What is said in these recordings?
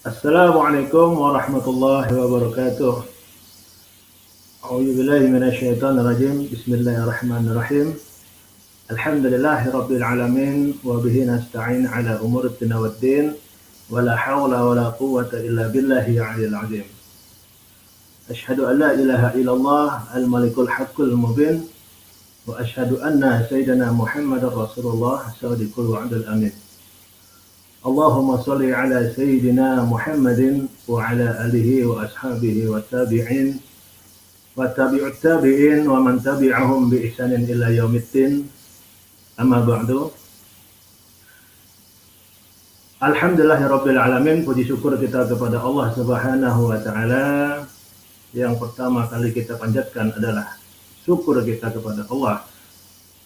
Assalamualaikum warahmatullahi wabarakatuh. A'udzu billahi minasyaitonir rajim. Bismillahirrahmanirrahim. Alhamdulillahi rabbil alamin wa bihi nasta'in ala umuri dunya waddin. Wala haula wala quwwata illa billahi 'aliyil 'azim. Asyhadu an la ilaha illallah al-malikul haqqul mubin wa asyhadu anna sayyidina Muhammadar Rasulullah shadiqul wa'dul amin. Allahumma salli ala sayyidina Muhammadin wa ala alihi wa ashabihi wa tabi'in wa tabi'ut tabi'in wa man tabi'ahum bi ihsanin ila yaumiddin. Amma ba'du. Alhamdulillahirabbil alamin, puji syukur kita kepada Allah Subhanahu wa taala. Yang pertama kali kita panjatkan adalah syukur kita kepada Allah,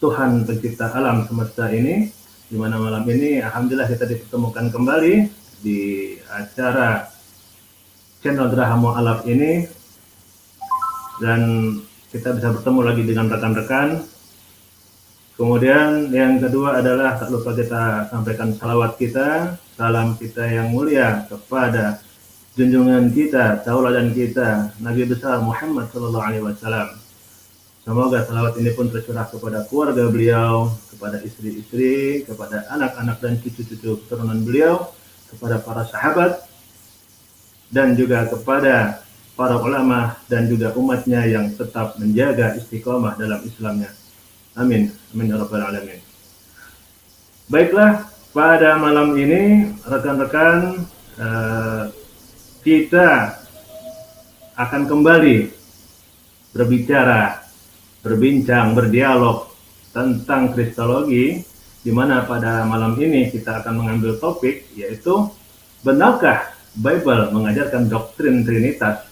Tuhan pencipta alam semesta ini, di mana malam ini alhamdulillah kita dipertemukan kembali di acara channel Geraha Mu'alaf ini, dan kita bisa bertemu lagi dengan rekan-rekan. Kemudian yang kedua adalah tak lupa kita sampaikan salawat kita, salam kita yang mulia kepada junjungan kita, tauladan kita, Nabi besar Muhammad sallallahu alaihi wasallam. Semoga salawat ini pun tercurah kepada keluarga beliau, kepada istri-istri, kepada anak-anak dan cucu-cucu keturunan beliau, kepada para sahabat, dan juga kepada para ulama dan juga umatnya yang tetap menjaga istiqomah dalam Islamnya. Amin. Amin ya rabbal alamin. Baiklah, pada malam ini rekan-rekan, kita akan kembali berbincang, berdialog tentang kristologi, di mana pada malam ini kita akan mengambil topik, yaitu benarkah Bible mengajarkan doktrin Trinitas.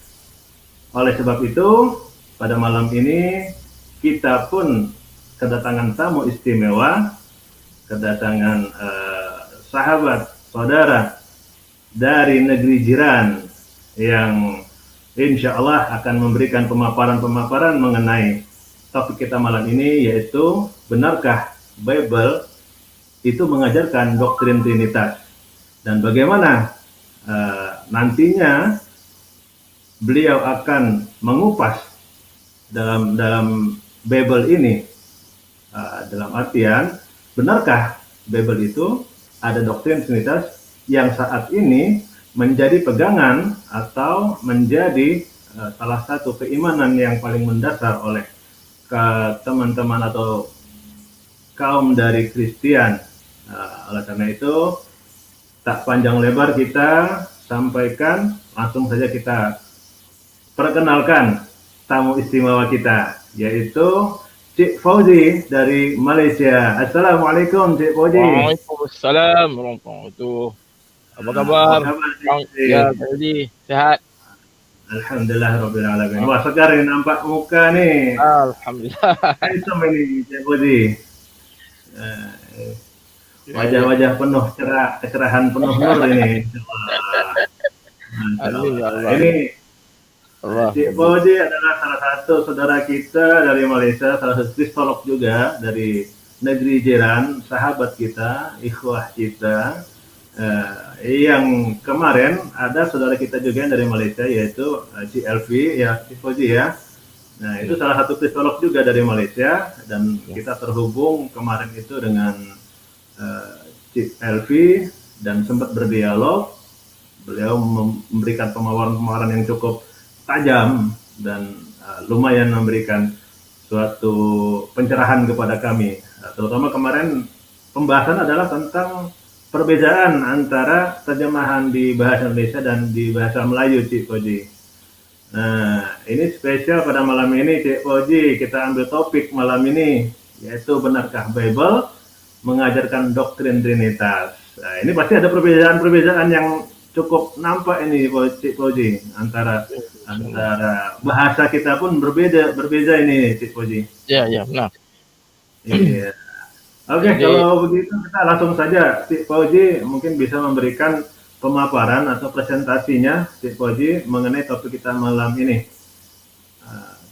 Oleh sebab itu, pada malam ini kita pun kedatangan tamu istimewa, kedatangan sahabat, saudara dari negeri jiran yang insya Allah akan memberikan pemaparan-pemaparan mengenai topik kita malam ini, yaitu benarkah Bible itu mengajarkan doktrin Trinitas, dan bagaimana nantinya beliau akan mengupas dalam Bible ini, dalam artian benarkah Bible itu ada doktrin Trinitas yang saat ini menjadi pegangan atau menjadi salah satu keimanan yang paling mendasar oleh teman-teman atau kaum dari Kristen. Oleh karena itu, tak panjang lebar kita sampaikan, langsung saja kita perkenalkan tamu istimewa kita, yaitu Cik Fauzi dari Malaysia. Assalamualaikum Cik Fauzi. Waalaikumsalam warahmatullahi wabarakatuh. Apa kabar? Ya, Fauzi, sehat. Alhamdulillah rabbil alamin. Wah, segar ini nampak muka nih. Alhamdulillah. Handsome ini Cik Fauzi. Wajah-wajah penuh kecerahan penuh nur ini. Ini Cik Fauzi adalah salah satu saudara kita dari Malaysia, salah satu kristolog juga dari negeri jiran, sahabat kita, ikhwah kita. Yang kemarin ada saudara kita juga yang dari Malaysia, yaitu Cik Elvi, ya Cik Fauzi ya. Nah, itu salah satu kristolog juga dari Malaysia, dan kita terhubung kemarin itu dengan Cik Elvi dan sempat berdialog. Beliau memberikan pemaparan yang cukup tajam dan lumayan memberikan suatu pencerahan kepada kami. Terutama kemarin pembahasan adalah tentang perbedaan antara terjemahan di bahasa Indonesia dan di bahasa Melayu, Cik Fauzi. Nah, ini spesial pada malam ini, Cik Fauzi. Kita ambil topik malam ini, yaitu benarkah Bible mengajarkan doktrin Trinitas. Nah, ini pasti ada perbedaan-perbedaan yang cukup nampak ini, Cik Fauzi, antara bahasa kita pun berbeda ini, Cik Fauzi. Ya, benar. Iya. Oke, kalau begitu kita langsung saja, Cik Fauzi mungkin bisa memberikan pemaparan atau presentasinya, Cik Fauzi, mengenai topik kita malam ini.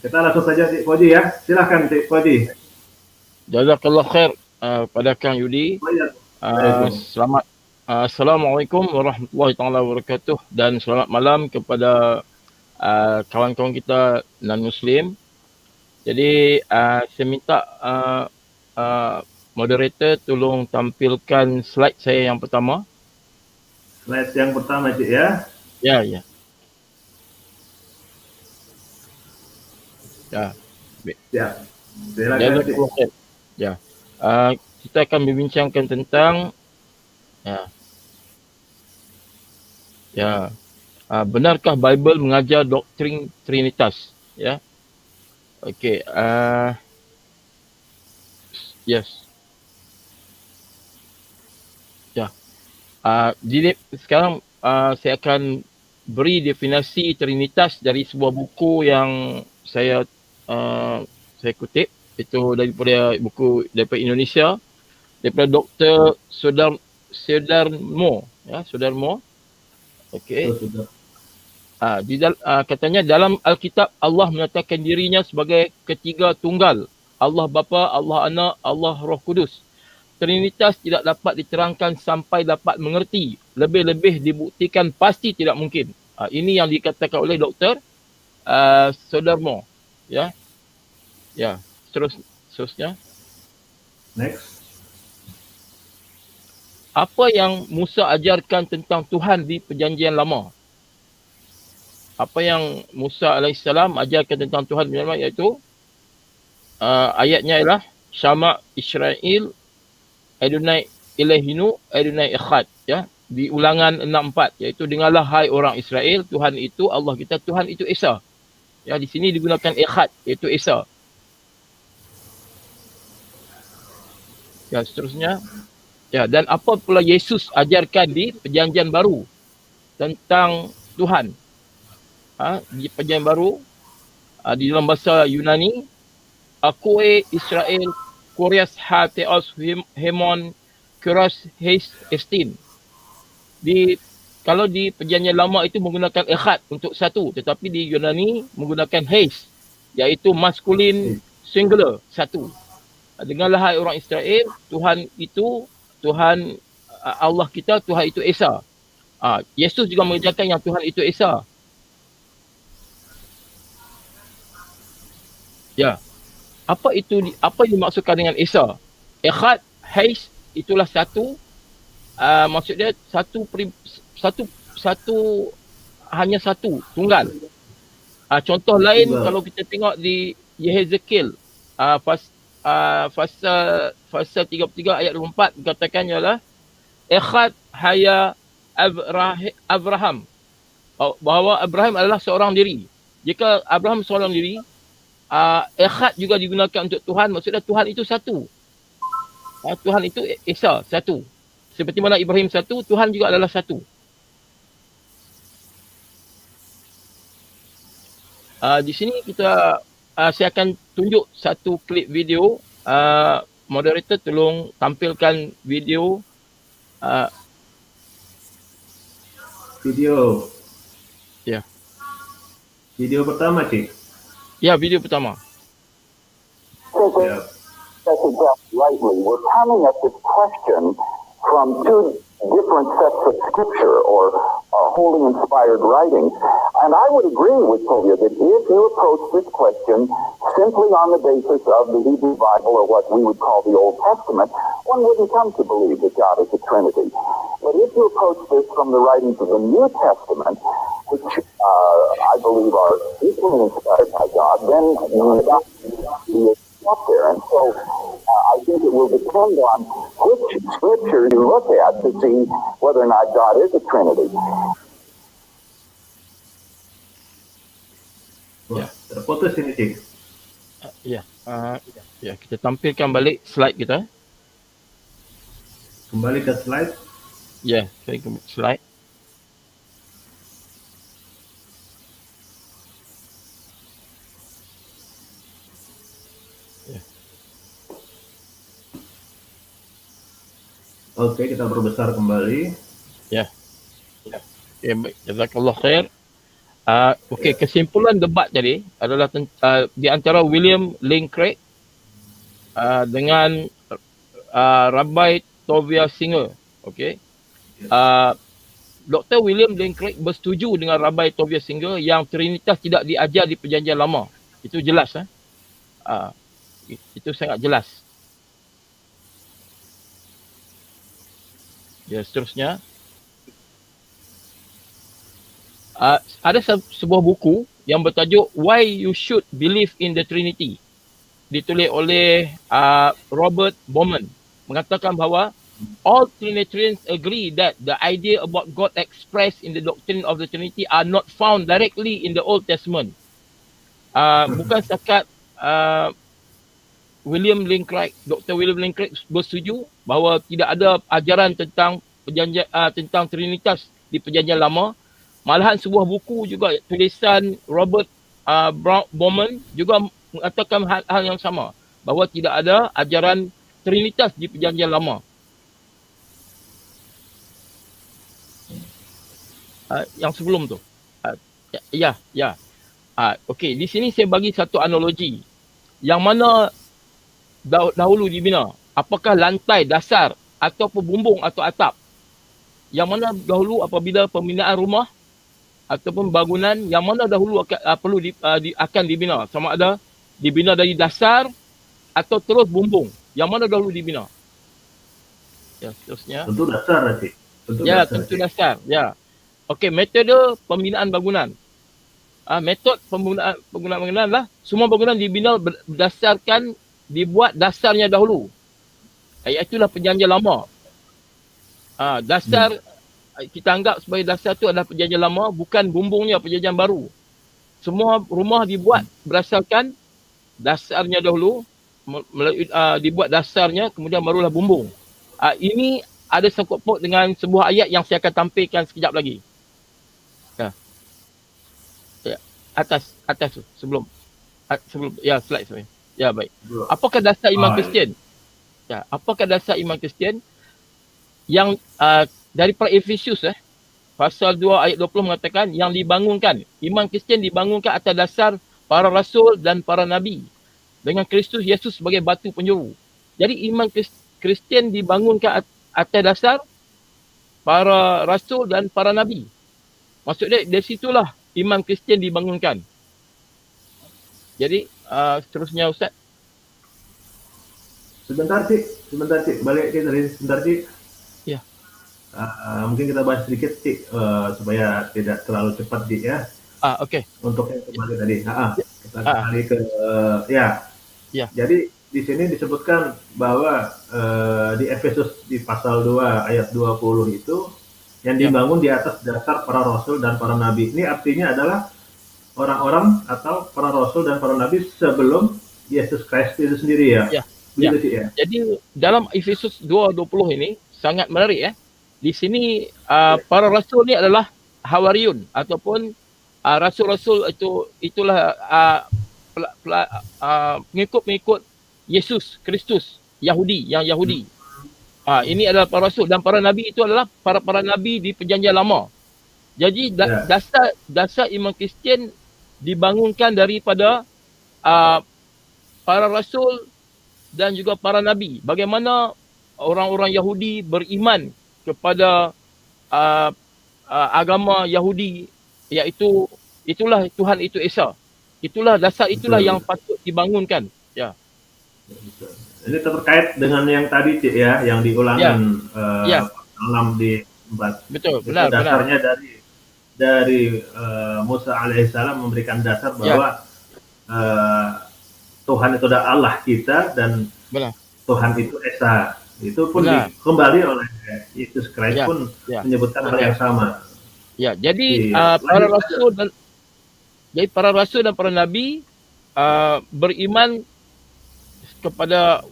Kita langsung saja, Cik Fauzi ya. Silahkan, Cik Fauzi. Jazakallah khair pada Kang Yudi. Selamat Assalamualaikum warahmatullahi taala wabarakatuh dan selamat malam kepada kawan-kawan kita non-Muslim. Jadi saya minta moderator tolong tampilkan slide saya yang pertama. Slide yang pertama, Cik ya. Ya, ya. Ya. Ya. Silakan, Cik. Ya. Kita akan membincangkan tentang benarkah Bible mengajar doktrin Trinitas? Ya. Okey. Yes. Ya. Jadi sekarang saya akan beri definisi Trinitas dari sebuah buku yang saya kutip, itu daripada buku daripada Indonesia, daripada Dr. Sudarmo, ya, Sudarmo. Okey. Katanya dalam Alkitab Allah menyatakan dirinya sebagai ketiga tunggal. Allah Bapa, Allah Anak, Allah Roh Kudus. Trinitas tidak dapat diterangkan sampai dapat mengerti. Lebih-lebih dibuktikan pasti tidak mungkin. Ini yang dikatakan oleh Dr. Sudarmo. Ya. Ya. Seterusnya. Next. Apa yang Musa ajarkan tentang Tuhan di Perjanjian Lama? Apa yang Musa AS ajarkan tentang Tuhan di Perjanjian Lama iaitu ayatnya ialah Syama Israel Adonai Elahinu Adonai Echad, ya, di Ulangan 6:4, iaitu dengarlah hai orang Israel, Tuhan itu Allah kita, Tuhan itu Esa. Ya, di sini digunakan Echad, iaitu Esa. Ya, seterusnya. Ya, dan apa pula Yesus ajarkan di Perjanjian Baru tentang Tuhan? Di Perjanjian Baru, di dalam bahasa Yunani, Akoe Israel Kurias ha theos hemon kuras heis estin. Kalau di Perjanjian Lama itu menggunakan echad untuk satu, tetapi di Yunani menggunakan heis, iaitu maskulin singular, satu. Dengarlah hai orang Israel, Tuhan itu Tuhan Allah kita, Tuhan itu Esa. Yesus juga mengajarkan yang Tuhan itu Esa. Ya. Apa yang dimaksudkan dengan Esa? Echad, Hais, itulah satu. Maksud dia hanya satu, tunggal. Contoh lain kalau kita tengok di Yehezkiel, fasa 33 ayat 24 dikatakan ialah Echad haya Abraham, bahawa Abraham adalah seorang diri. Jika Abraham seorang diri, Echad juga digunakan untuk Tuhan, maksudnya Tuhan itu satu. Tuhan itu Esa, satu. Seperti mana Ibrahim satu, Tuhan juga adalah satu. Di sini saya akan tunjuk satu klip video. Moderator tolong tampilkan video. Video. Ya. Video pertama, Cik. Ya, video pertama. Ya. That's exactly rightly. We're coming at this question from two different sets of scripture or holy inspired writings. And I would agree with Sylvia that if you approach this question simply on the basis of the Hebrew Bible or what we would call the Old Testament, one wouldn't come to believe that God is a Trinity. But if you approach this from the writings of the New Testament, which I believe are equally inspired by God, then you up there. And so I think it will depend on which scripture you look at to see whether or not God is a Trinity. Wah, terputus ini, Cik. Ya, kita tampilkan balik slide kita. Kembali ke slide. Ya, saya ke slide. Oke, kita perbesar kembali. Ya. Baik. Jazakallah khair. Okey, kesimpulan debat tadi adalah di antara William Lane Craig dengan Rabbi Tovia Singer. Okey. Dr. William Lane Craig bersetuju dengan Rabbi Tovia Singer yang Trinitas tidak diajar di Perjanjian Lama. Itu jelas. Itu sangat jelas. Ya, seterusnya. Ada sebuah buku yang bertajuk Why You Should Believe in the Trinity. Ditulis oleh Robert Bowman. Mengatakan bahawa all Trinitarians agree that the idea about God expressed in the doctrine of the Trinity are not found directly in the Old Testament. Bukan setakat Dr. William Lane Craig bersetuju bahawa tidak ada ajaran tentang tentang Trinitas di Perjanjian Lama. Malahan sebuah buku juga tulisan Robert Bowman juga mengatakan hal yang sama, bahawa tidak ada ajaran Trinitas di Perjanjian Lama. Yang sebelum tu. Okey, di sini saya bagi satu analogi. Yang mana dahulu dibina? Apakah lantai, dasar ataupun bumbung atau atap? Yang mana dahulu apabila pembinaan rumah ataupun bangunan, yang mana dahulu akan dibina? Sama ada dibina dari dasar atau terus bumbung? Yang mana dahulu dibina? Ya, seterusnya. Tentu dasar nanti. Tentu dasar. Ya. Okey, metode pembinaan bangunan. Metod pembinaan bangunan lah, semua bangunan dibina berdasarkan dibuat dasarnya dahulu. Iaitulah Perjanjian Lama. Dasar kita anggap sebagai dasar tu adalah Perjanjian Lama, bukan bumbungnya Perjanjian Baru. Semua rumah dibuat berdasarkan dasarnya dahulu, dibuat dasarnya, kemudian barulah bumbung. Ini ada sangkut paut dengan sebuah ayat yang saya akan tampilkan sekejap lagi. Atas tu, sebelum slide saya. Ya, baik. Apakah dasar iman Kristian? Apakah dasar iman Kristian? Yang daripada Efesius pasal 2 ayat 20 mengatakan yang dibangunkan, iman Kristian dibangunkan atas dasar para rasul dan para nabi dengan Kristus Yesus sebagai batu penjuru. Jadi iman Kristian dibangunkan atas dasar para rasul dan para nabi. Maksudnya dari situlah iman Kristian dibangunkan. Jadi seterusnya Ustaz. Sebentar Cik. Balik ke tadi sebentar Cik. Ya. Mungkin kita bahas sedikit Cik supaya tidak terlalu cepat Cik ya. Okey. Untuk yang kembali tadi. Kita kembali ke ya. Jadi di sini disebutkan bahwa di Efesus di pasal 2 ayat 20 itu yang dibangun di atas dasar para rasul dan para nabi. Ini artinya adalah orang-orang atau para rasul dan para nabi sebelum Yesus Kristus itu sendiri ya. Jadi dalam Efesus 2:20 ini sangat menarik ya. Di sini para rasul ni adalah Hawariun ataupun rasul-rasul itulah pengikut-pengikut Yesus Kristus Yahudi. Ini adalah para rasul dan para nabi itu adalah para nabi di Perjanjian Lama. Jadi dasar iman Kristian dibangunkan daripada para rasul dan juga para nabi. Bagaimana orang-orang Yahudi beriman kepada agama Yahudi, iaitu itulah Tuhan itu Esa. Itulah dasar, itulah yang patut dibangunkan. Ya. Ini terkait dengan yang tadi Cik ya, yang diulangan 6 di 4. Betul, benar. Dasarnya dari Musa alaihissalam memberikan dasar bahwa Tuhan itu adalah Allah kita dan Tuhan itu Esa. Itu pun kembali oleh Yesus Kristus pun menyebutkan hal yang sama. Ya, jadi para rasul dan para nabi beriman kepada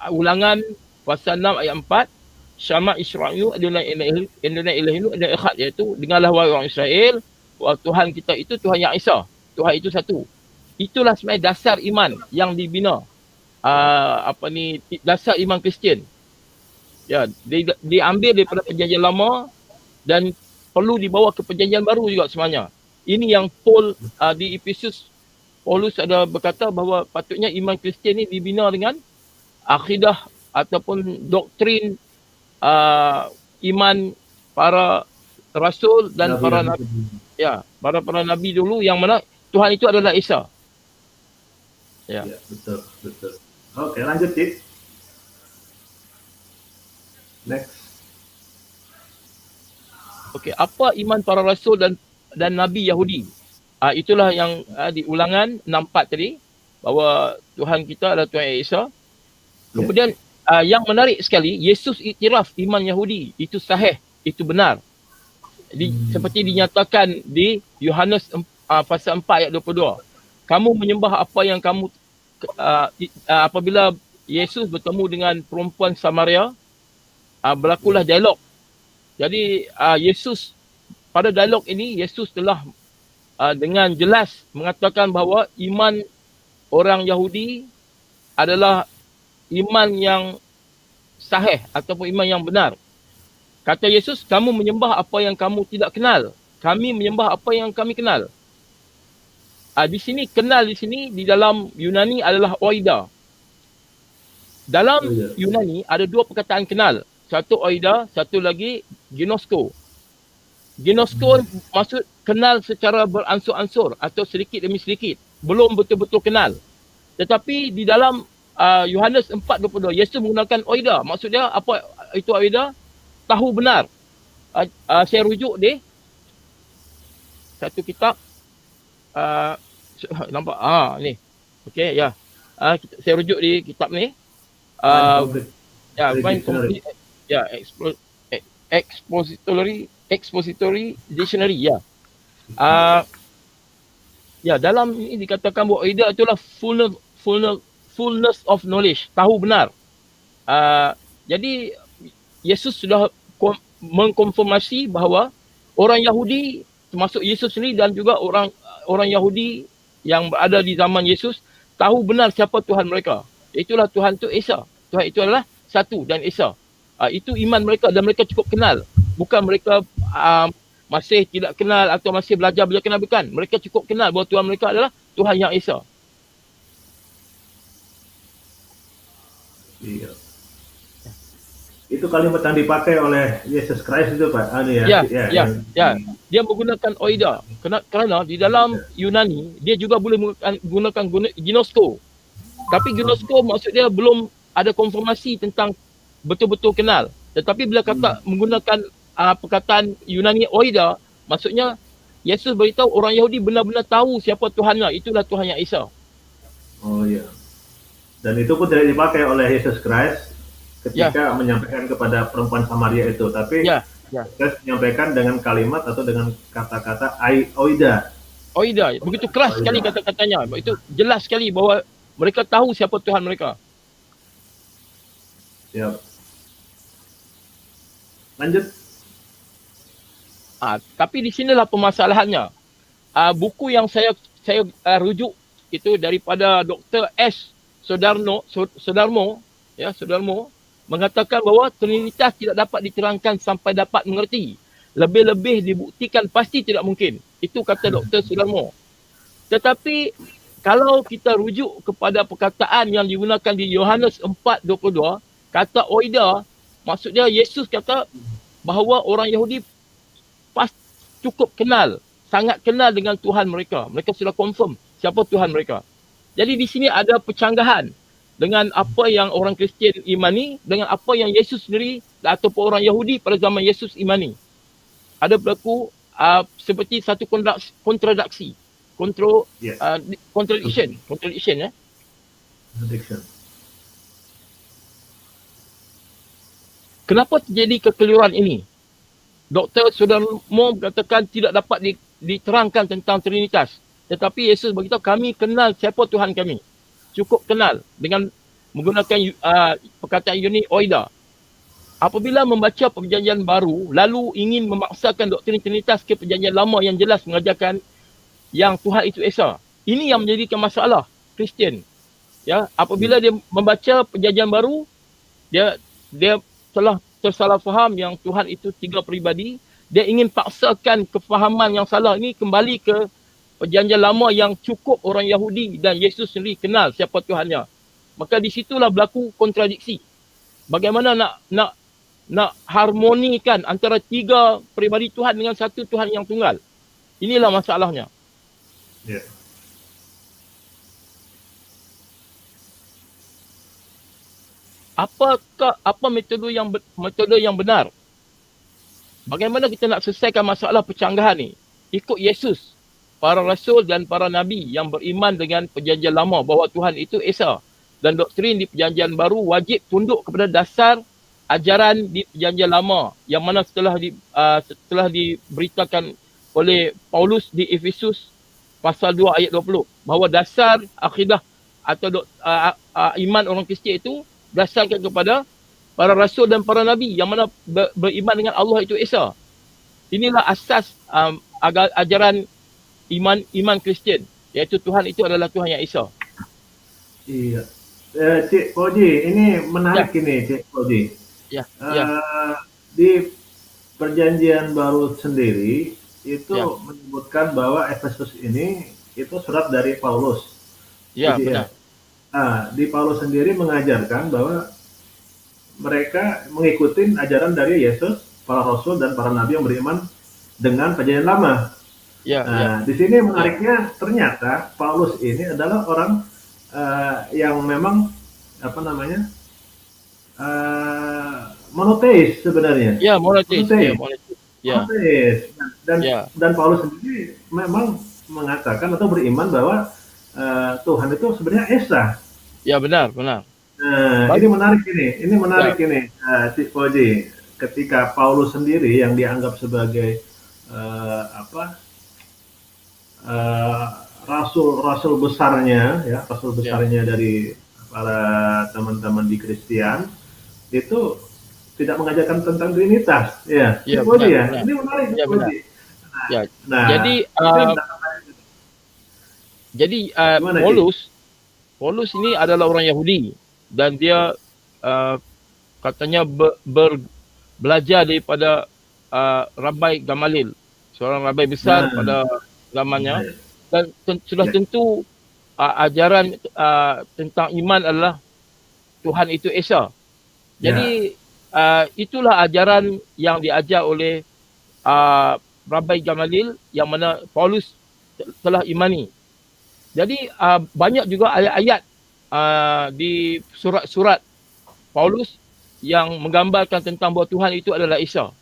Ulangan pasal 6 ayat 4, Syama Isra'ilu Adonai Ilahinu Adonai Echad, iaitu dengarlah wahai orang Israel, Tuhan kita itu Tuhan yang Esa, Tuhan itu satu. Itulah sebenarnya dasar iman yang dibina. Dasar iman Kristian. Ya, diambil daripada Perjanjian Lama dan perlu dibawa ke Perjanjian Baru juga sebenarnya. Ini yang Paul di Efesus, Paulus ada berkata bahawa patutnya iman Kristian ini dibina dengan akidah ataupun doktrin iman para rasul dan para Nabi. nabi, para nabi dulu yang mana Tuhan itu adalah Isa. Ya. Ya, betul. Oke, lanjut, Cik. Next. Okey, apa iman para rasul dan nabi Yahudi? Itulah yang di Ulangan 64 tadi, bahawa Tuhan kita adalah Tuhan Isa. Kemudian yang menarik sekali, Yesus iktiraf iman Yahudi itu sahih, itu benar. Seperti dinyatakan di Yohanes pasal 4 ayat 22. Kamu menyembah apa yang kamu apabila Yesus bertemu dengan perempuan Samaria, berlakulah dialog. Jadi Yesus, pada dialog ini Yesus telah dengan jelas mengatakan bahawa iman orang Yahudi adalah iman yang sahih ataupun iman yang benar. Kata Yesus, kamu menyembah apa yang kamu tidak kenal. Kami menyembah apa yang kami kenal. Di sini, kenal di sini di dalam Yunani adalah oida. Dalam Yunani ada dua perkataan kenal. Satu oida, satu lagi ginosko. Ginosko maksud kenal secara beransur-ansur atau sedikit demi sedikit. Belum betul-betul kenal. Tetapi di dalam Yohanes 4:22, Yesus menggunakan oida. Maksudnya apa itu oida? Tahu benar. Saya rujuk di satu kitab. Nampak? Ni. Okey, ya. Saya rujuk di kitab ni. Expository Dictionary, ya. Dalam ini dikatakan bahawa oida itulah fullness of knowledge, tahu benar. Jadi Yesus sudah mengkonfirmasi bahawa orang Yahudi, termasuk Yesus sendiri dan juga orang Yahudi yang berada di zaman Yesus, tahu benar siapa Tuhan mereka. Itulah Tuhan itu Esa. Tuhan itu adalah satu dan Esa. Itu iman mereka dan mereka cukup kenal. Bukan mereka masih tidak kenal atau masih belajar kenal, bukan. Mereka cukup kenal bahawa Tuhan mereka adalah Tuhan yang Esa. Iya. Itu kalimat yang dipakai oleh Yesus Kristus itu, Pak. Dia menggunakan oida. Kerana di dalam Yunani, dia juga boleh menggunakan ginosko. Tapi ginosko maksud dia belum ada konfirmasi tentang betul-betul kenal. Tetapi bila kata menggunakan perkataan Yunani oida, maksudnya Yesus beritahu orang Yahudi benar-benar tahu siapa Tuhannya. Itulah Tuhan yang Esa. Oh iya. Dan itu pun tidak dipakai oleh Yesus Kristus ketika menyampaikan kepada perempuan Samaria itu, tapi Kristus menyampaikan dengan kalimat atau dengan kata-kata oida. Oida, begitu keras sekali kata-katanya. Itu jelas sekali bahawa mereka tahu siapa Tuhan mereka. Siap. Lanjut. Tapi di sinilah permasalahannya. Buku yang saya rujuk itu daripada Dr. S. Sodarmo mengatakan bahawa Trinitas tidak dapat diterangkan sampai dapat mengerti. Lebih-lebih dibuktikan pasti tidak mungkin. Itu kata Dr. Sodarmo. Tetapi kalau kita rujuk kepada perkataan yang digunakan di Yohanes 4:22, kata oida, maksudnya Yesus kata bahawa orang Yahudi cukup kenal, sangat kenal dengan Tuhan mereka. Mereka sudah confirm siapa Tuhan mereka. Jadi di sini ada percanggahan dengan apa yang orang Kristian imani dengan apa yang Yesus sendiri ataupun orang Yahudi pada zaman Yesus imani. Ada berlaku seperti satu kontradiction. Kenapa terjadi kekeliruan ini? Dr. Sodarmo mengatakan tidak dapat diterangkan tentang Trinitas. Tetapi Yesus beritahu kami kenal siapa Tuhan kami. Cukup kenal dengan menggunakan perkataan Yunani oida. Apabila membaca perjanjian baru lalu ingin memaksakan doktrin Trinitas ke perjanjian lama yang jelas mengajarkan yang Tuhan itu Esa. Ini yang menjadikan masalah Kristian. Ya, apabila dia membaca perjanjian baru, dia telah tersalah faham yang Tuhan itu tiga peribadi. Dia ingin paksakan kefahaman yang salah ini kembali ke perjanjian lama yang cukup orang Yahudi dan Yesus sendiri kenal siapa Tuhannya. Maka di situlah berlaku kontradiksi. Bagaimana nak nak harmonikan antara tiga peribadi Tuhan dengan satu Tuhan yang tunggal. Inilah masalahnya. Ya. Apa metode yang benar? Bagaimana kita nak selesaikan masalah percanggahan ni? Ikut Yesus, para rasul dan para nabi yang beriman dengan perjanjian lama bahawa Tuhan itu Esa, dan doktrin di perjanjian baru wajib tunduk kepada dasar ajaran di perjanjian lama yang mana setelah diberitakan oleh Paulus di Efesus pasal 2 ayat 20, bahawa dasar akidah atau iman orang Kristian itu berdasarkan kepada para rasul dan para nabi yang mana beriman dengan Allah itu Esa. Inilah asas ajaran iman Kristian, iaitu Tuhan itu adalah Tuhan yang Esa. Iya. Cik Koji, ini menarik ini Cik Koji. Ya, Di perjanjian baru sendiri itu Ya. menyebutkan bahwa Efesus ini itu surat dari Paulus. Ya, Jadi, benar. Di Paulus sendiri mengajarkan bahwa mereka mengikuti ajaran dari Yesus, para rasul dan para nabi yang beriman dengan perjanjian lama. Ya, Di sini menariknya ternyata Paulus ini adalah orang yang memang monoteis sebenarnya. ya, monoteis. Monoteis. Ya, monoteis. Ya, Monoteis. Ya. Dan Paulus sendiri memang mengatakan atau beriman bahwa Tuhan itu sebenarnya Esa. ya, benar. Ini menarik ini, Cik Koji. Ketika Paulus sendiri yang dianggap sebagai rasul besarnya dari para teman-teman di Kristen itu tidak mengajarkan tentang Trinitas, ya. Ya, Cik Koji benar, ya. benar. Ini menarik, Cik Ya, benar. Koji. Ya. Nah, Jadi Gimana, Cik? Paulus ini adalah orang Yahudi dan dia katanya belajar daripada Rabai Gamaliel, seorang rabai besar pada zamannya, dan sudah tentu ajaran tentang iman adalah Tuhan itu Esa. Jadi itulah ajaran yang diajar oleh Rabai Gamaliel yang mana Paulus telah imani. Jadi banyak juga ayat-ayat di surat-surat Paulus yang menggambarkan tentang bahawa Tuhan itu adalah Esa.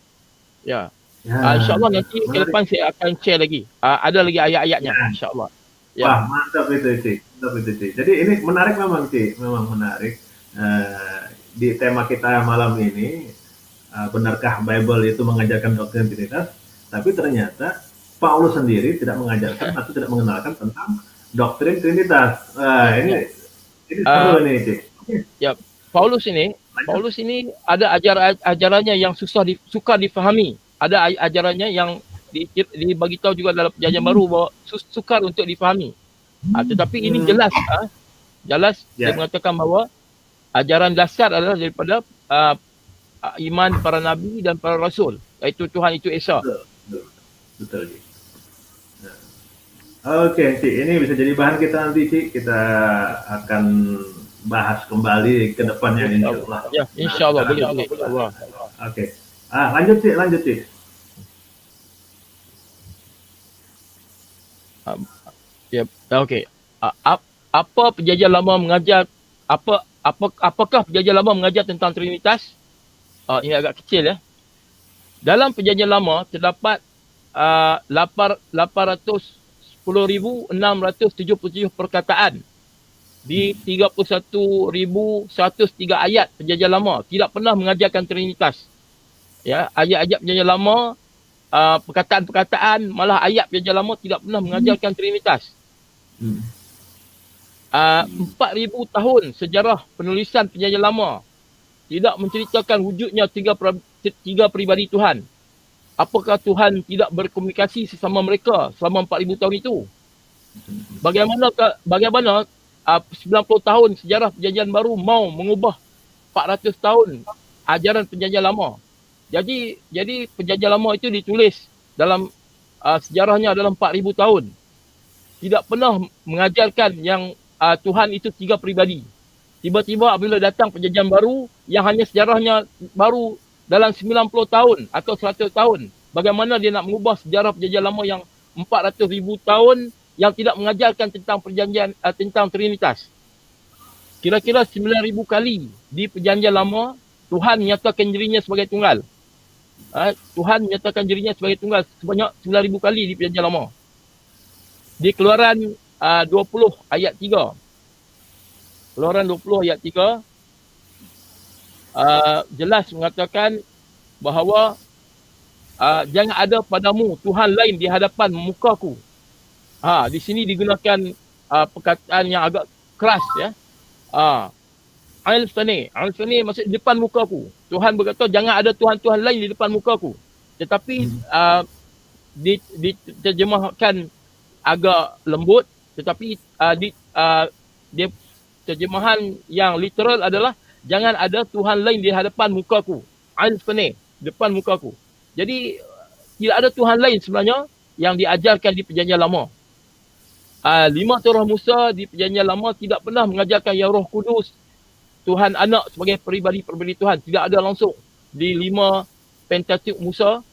Ya. InsyaAllah nanti ke depan saya akan share lagi. Ada lagi ayat-ayatnya, insyaAllah. Ya. Wah, mantap itu, Cik. Jadi ini menarik memang, Cik. Memang menarik. Di tema kita malam ini, benarkah Bible itu mengajarkan doktrin Trinitas? Tapi ternyata Paulus sendiri tidak mengajarkan atau tidak mengenalkan tentang doktrin Trinitas. Ini seru nih, Cik. Ya, Paulus ini ada ajarannya yang sukar difahami. Ada ajarannya yang dibagi tahu juga dalam perjanjian baru bahawa sukar untuk difahami. Tetapi ini jelas dia mengatakan bahawa ajaran dasar adalah daripada iman para nabi dan para rasul, iaitu Tuhan itu Esa. Betul. Oke, Cik, ini bisa jadi bahan kita nanti, Cik. Kita akan bahas kembali ke depannya, insyaallah. Ya, insyaallah boleh. Oke. Lanjut, Cik. Ya, okey. Apa perjanjian lama mengajar apakah perjanjian lama mengajar tentang Trinitas? Ini agak kecil ya. Dalam perjanjian lama terdapat 810,677 perkataan di 31,103 ayat perjanjian lama tidak pernah mengajarkan Trinitas. Ya, ayat-ayat perjanjian lama, perkataan-perkataan, malah ayat perjanjian lama tidak pernah mengajarkan Trinitas. 4,000 tahun sejarah penulisan perjanjian lama tidak menceritakan wujudnya tiga peribadi Tuhan. Apakah Tuhan tidak berkomunikasi sesama mereka selama 4,000 tahun itu? Bagaimana 90 tahun sejarah perjanjian baru mau mengubah 400 tahun ajaran perjanjian lama? Jadi perjanjian lama itu ditulis dalam sejarahnya dalam 4,000 tahun. Tidak pernah mengajarkan yang Tuhan itu tiga peribadi. Tiba-tiba apabila datang perjanjian baru yang hanya sejarahnya baru dalam 90 tahun atau 100 tahun. Bagaimana dia nak mengubah sejarah perjanjian lama yang 400,000 tahun yang tidak mengajarkan tentang perjanjian tentang Trinitas. Kira-kira 9,000 kali di perjanjian lama Tuhan menyatakan dirinya sebagai tunggal. Tuhan menyatakan dirinya sebagai tunggal sebanyak 9,000 kali di perjanjian lama. Di Keluaran 20 ayat 3. Keluaran 20 ayat 3 jelas mengatakan bahawa jangan ada padamu Tuhan lain di hadapan mukaku. Di sini digunakan perkataan yang agak keras ya. Al-Fani maksud di depan mukaku. Tuhan berkata jangan ada Tuhan-Tuhan lain di depan mukaku. Tetapi diterjemahkan agak lembut, tetapi dia terjemahan yang literal adalah jangan ada Tuhan lain di hadapan mukaku. Al-Fani, depan mukaku. Jadi tidak ada Tuhan lain sebenarnya yang diajarkan di perjanjian lama. 5 Torah Musa di perjanjian lama tidak pernah mengajarkan yang Roh Kudus, Tuhan Anak sebagai peribadi-peribadi Tuhan. Tidak ada langsung. Di 5 Pentateuch Musa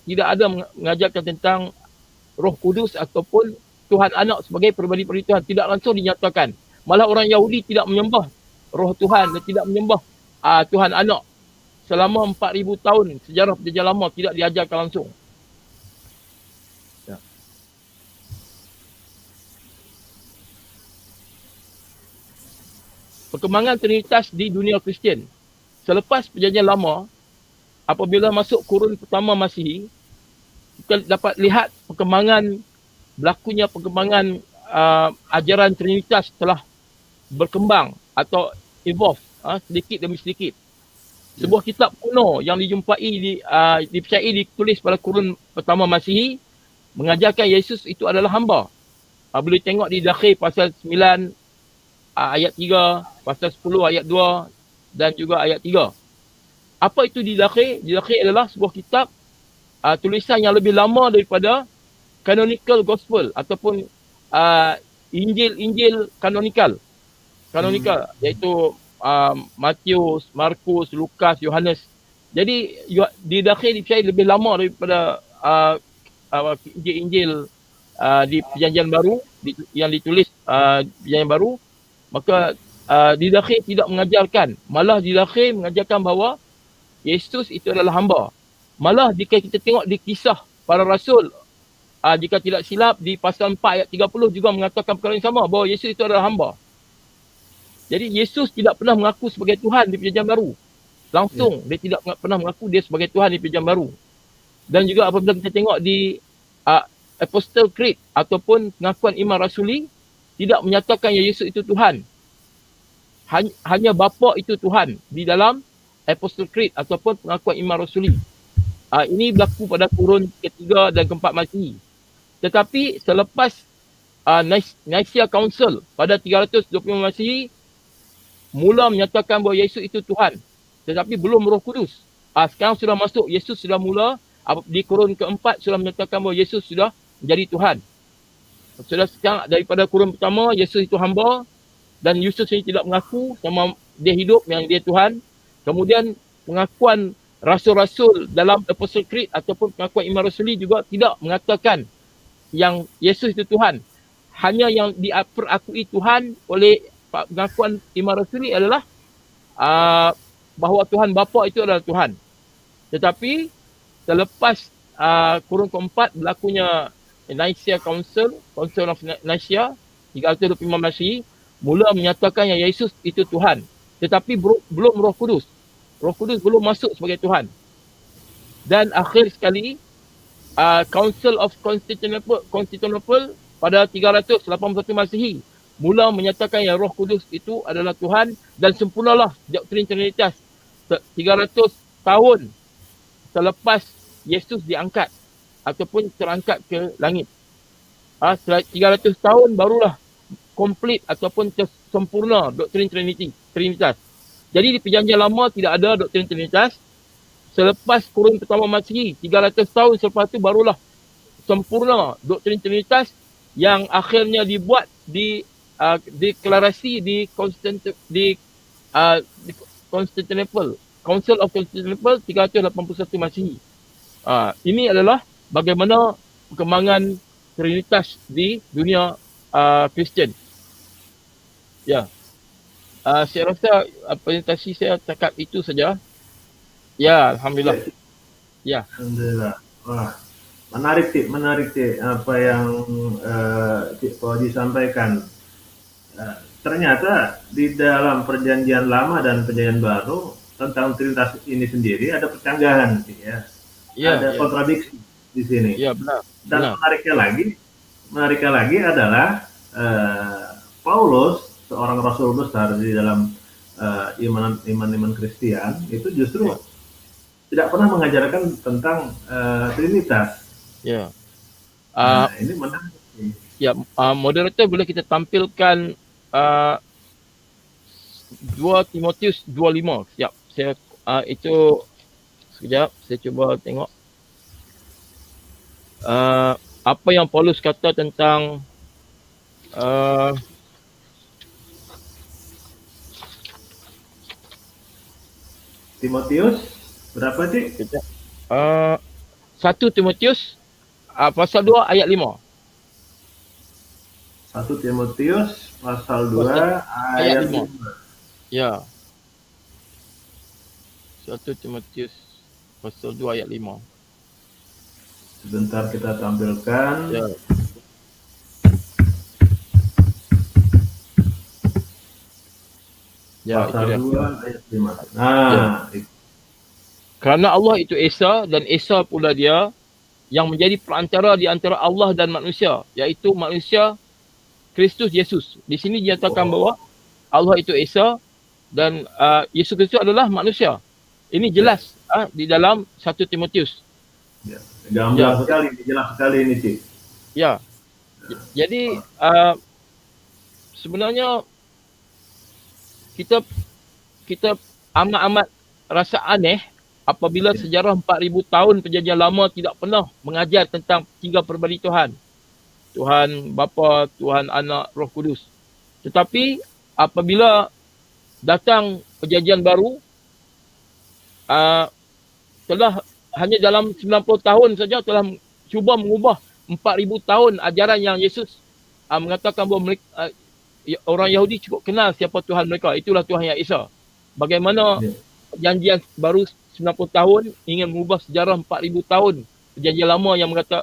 tidak ada mengajarkan tentang Roh Kudus ataupun Tuhan Anak sebagai peribadi-peribadi Tuhan. Tidak langsung dinyatakan. Malah orang Yahudi tidak menyembah Roh Tuhan dan tidak menyembah Tuhan Anak. Selama 4,000 tahun sejarah perjanjian lama tidak diajarkan langsung. Ya. Perkembangan Trinitas di dunia Kristian. Selepas perjanjian lama, apabila masuk kurun pertama Masihi, kita dapat lihat berlakunya perkembangan ajaran Trinitas telah berkembang atau evolve sedikit demi sedikit. Sebuah kitab kuno yang dijumpai dipercayai ditulis pada kurun pertama Masihi mengajarkan Yesus itu adalah hamba. Boleh tengok di dakhil pasal 9 ayat 3, pasal 10 ayat 2 dan juga ayat 3. Apa itu di dakhil? Di dakhil adalah sebuah kitab tulisan yang lebih lama daripada canonical gospel ataupun Injil kanonikal. Iaitu Matius, Markus, Lukas, Yohanes. Jadi di dakhil dipercayai lebih lama daripada Injil di perjanjian baru yang ditulis perjanjian baru. Maka di dakhil tidak mengajarkan, malah di dakhil mengajarkan bahawa Yesus itu adalah hamba. Malah jika kita tengok di kisah para rasul, jika tidak silap di pasal 4 ayat 30 juga mengatakan perkara yang sama, bahawa Yesus itu adalah hamba. Jadi Yesus tidak pernah mengaku sebagai Tuhan di perjanjian baru. Langsung dia tidak pernah mengaku dia sebagai Tuhan di perjanjian baru. Dan juga apabila kita tengok di Apostle Creed ataupun pengakuan iman rasuli, tidak menyatakan yang Yesus itu Tuhan. Hanya Bapa itu Tuhan di dalam Apostle Creed ataupun pengakuan iman rasuli. Ini berlaku pada kurun ketiga dan keempat Masihi. Tetapi selepas Nicaea Council pada 325 Masihi mula menyatakan bahawa Yesus itu Tuhan. Tetapi belum Roh Kudus. Sekarang sudah masuk, Yesus sudah mula di kurun keempat sudah menyatakan bahawa Yesus sudah menjadi Tuhan. Sudah sekarang daripada kurun pertama Yesus itu hamba dan Yesus ini tidak mengaku sama dia hidup yang dia Tuhan. Kemudian pengakuan rasul-rasul dalam Apostle Creed ataupun pengakuan iman rasuli juga tidak mengatakan yang Yesus itu Tuhan. Hanya yang diperakui Tuhan oleh pengakuan iman rasuli adalah bahawa Tuhan Bapa itu adalah Tuhan. Tetapi selepas kurun keempat berlakunya Nicaea Council of Nicaea 325 Masihi, mula menyatakan yang Yesus itu Tuhan. Tetapi belum Roh Kudus. Roh Kudus belum masuk sebagai Tuhan. Dan akhir sekali Council of Constantinople pada 381 Masihi mula menyatakan yang Roh Kudus itu adalah Tuhan dan sempurnalah doktrin Trinitas 300 tahun selepas Yesus diangkat ataupun terangkat ke langit. 300 tahun barulah komplit ataupun sempurna doktrin Trinitas. Jadi di perjanjian lama tidak ada doktrin Trinitas. Selepas kurun pertama Masihi 300 tahun selepas itu barulah sempurna doktrin Trinitas yang akhirnya dibuat di deklarasi di Constantinople Council of Constantinople 381 Masihi. Ini adalah bagaimana perkembangan Trinitas di dunia Kristian. Ya. Saya rasa presentasi saya cakap itu saja. Ya, alhamdulillah. Ya. Alhamdulillah. Wah, menarik Cik, apa yang Cik Fauzi sampaikan. Ternyata di dalam perjanjian lama dan perjanjian baru tentang Trinitas ini sendiri ada percanggahan, Cik, ya. Ada kontradiksi di sini. Ya, benar. Dan menariknya lagi adalah Paulus, seorang rasul besar di dalam iman Kristian, itu justru tidak pernah mengajarkan tentang Trinitas. Ya. Ini menarik. Ya, moderator boleh kita tampilkan 2 Timotius 2:5. Siap. Saya itu sekejap saya cuba tengok. Apa yang Paulus kata tentang Timotius berapa, Cik? 1 Timotius pasal 2 ayat 5. 1 Timotius pasal 2 ayat 5. Ya. 1 Timotius pasal 2 ayat 5. Sebentar kita tampilkan. Ya. Ya, pasal itu 2 ayat 5. Kerana Allah itu Esa dan Esa pula dia yang menjadi perantara di antara Allah dan manusia, iaitu manusia Kristus Yesus. Di sini dinyatakan bahawa Allah itu Esa dan Yesus Kristus adalah manusia. Ini jelas di dalam 1 Timotius. Ya. Gamblang sekali, jelas sekali ini, Cik. Ya. Jadi sebenarnya kita amat rasa aneh apabila sejarah 4,000 tahun perjanjian lama tidak pernah mengajar tentang 3 peribadi Tuhan. Tuhan Bapa, Tuhan Anak, Roh Kudus. Tetapi apabila datang perjanjian baru, telah hanya dalam 90 tahun saja telah cuba mengubah 4,000 tahun ajaran yang Yesus mengatakan bahawa mereka, orang Yahudi cukup kenal siapa Tuhan mereka. Itulah Tuhan yang Esa. Bagaimana perjanjian baru 90 tahun ingin mengubah sejarah 4,000 tahun perjanjian lama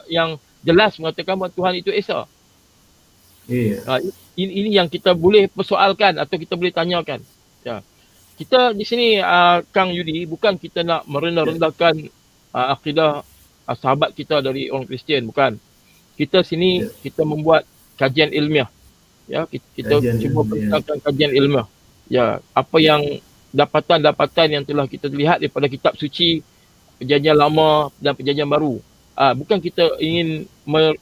yang jelas mengatakan bahawa Tuhan itu Esa. Ini yang kita boleh persoalkan atau kita boleh tanyakan. Ya. Kita di sini Kang Yudi, bukan kita nak merendah-rendahkan akidah sahabat kita dari orang Kristian, bukan. Kita sini kita membuat kajian ilmiah. Ya, kita cuba perkenalkan kajian ilmiah. Ya, apa yang dapatan-dapatan yang telah kita lihat daripada kitab suci perjanjian lama dan perjanjian baru. Bukan kita ingin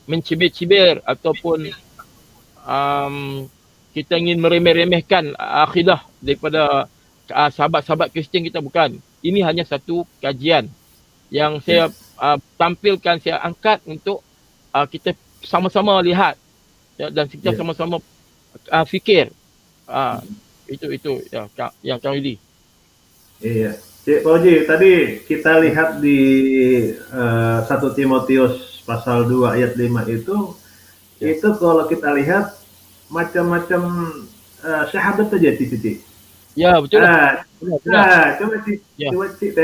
mencibir-cibir ataupun kita ingin meremeh-remehkan akidah daripada sahabat-sahabat Kristian kita, bukan. Ini hanya satu kajian yang saya tampilkan, saya angkat untuk kita sama-sama lihat, ya, dan kita sama-sama fikir. Itu ya, yang Kang Yudi. Iya. Cik Fauzi, tadi kita lihat di 1 Timotius pasal 2 ayat 5 itu kalau kita lihat macam-macam syahadat saja, Cik. Ya, betul. Coba Cik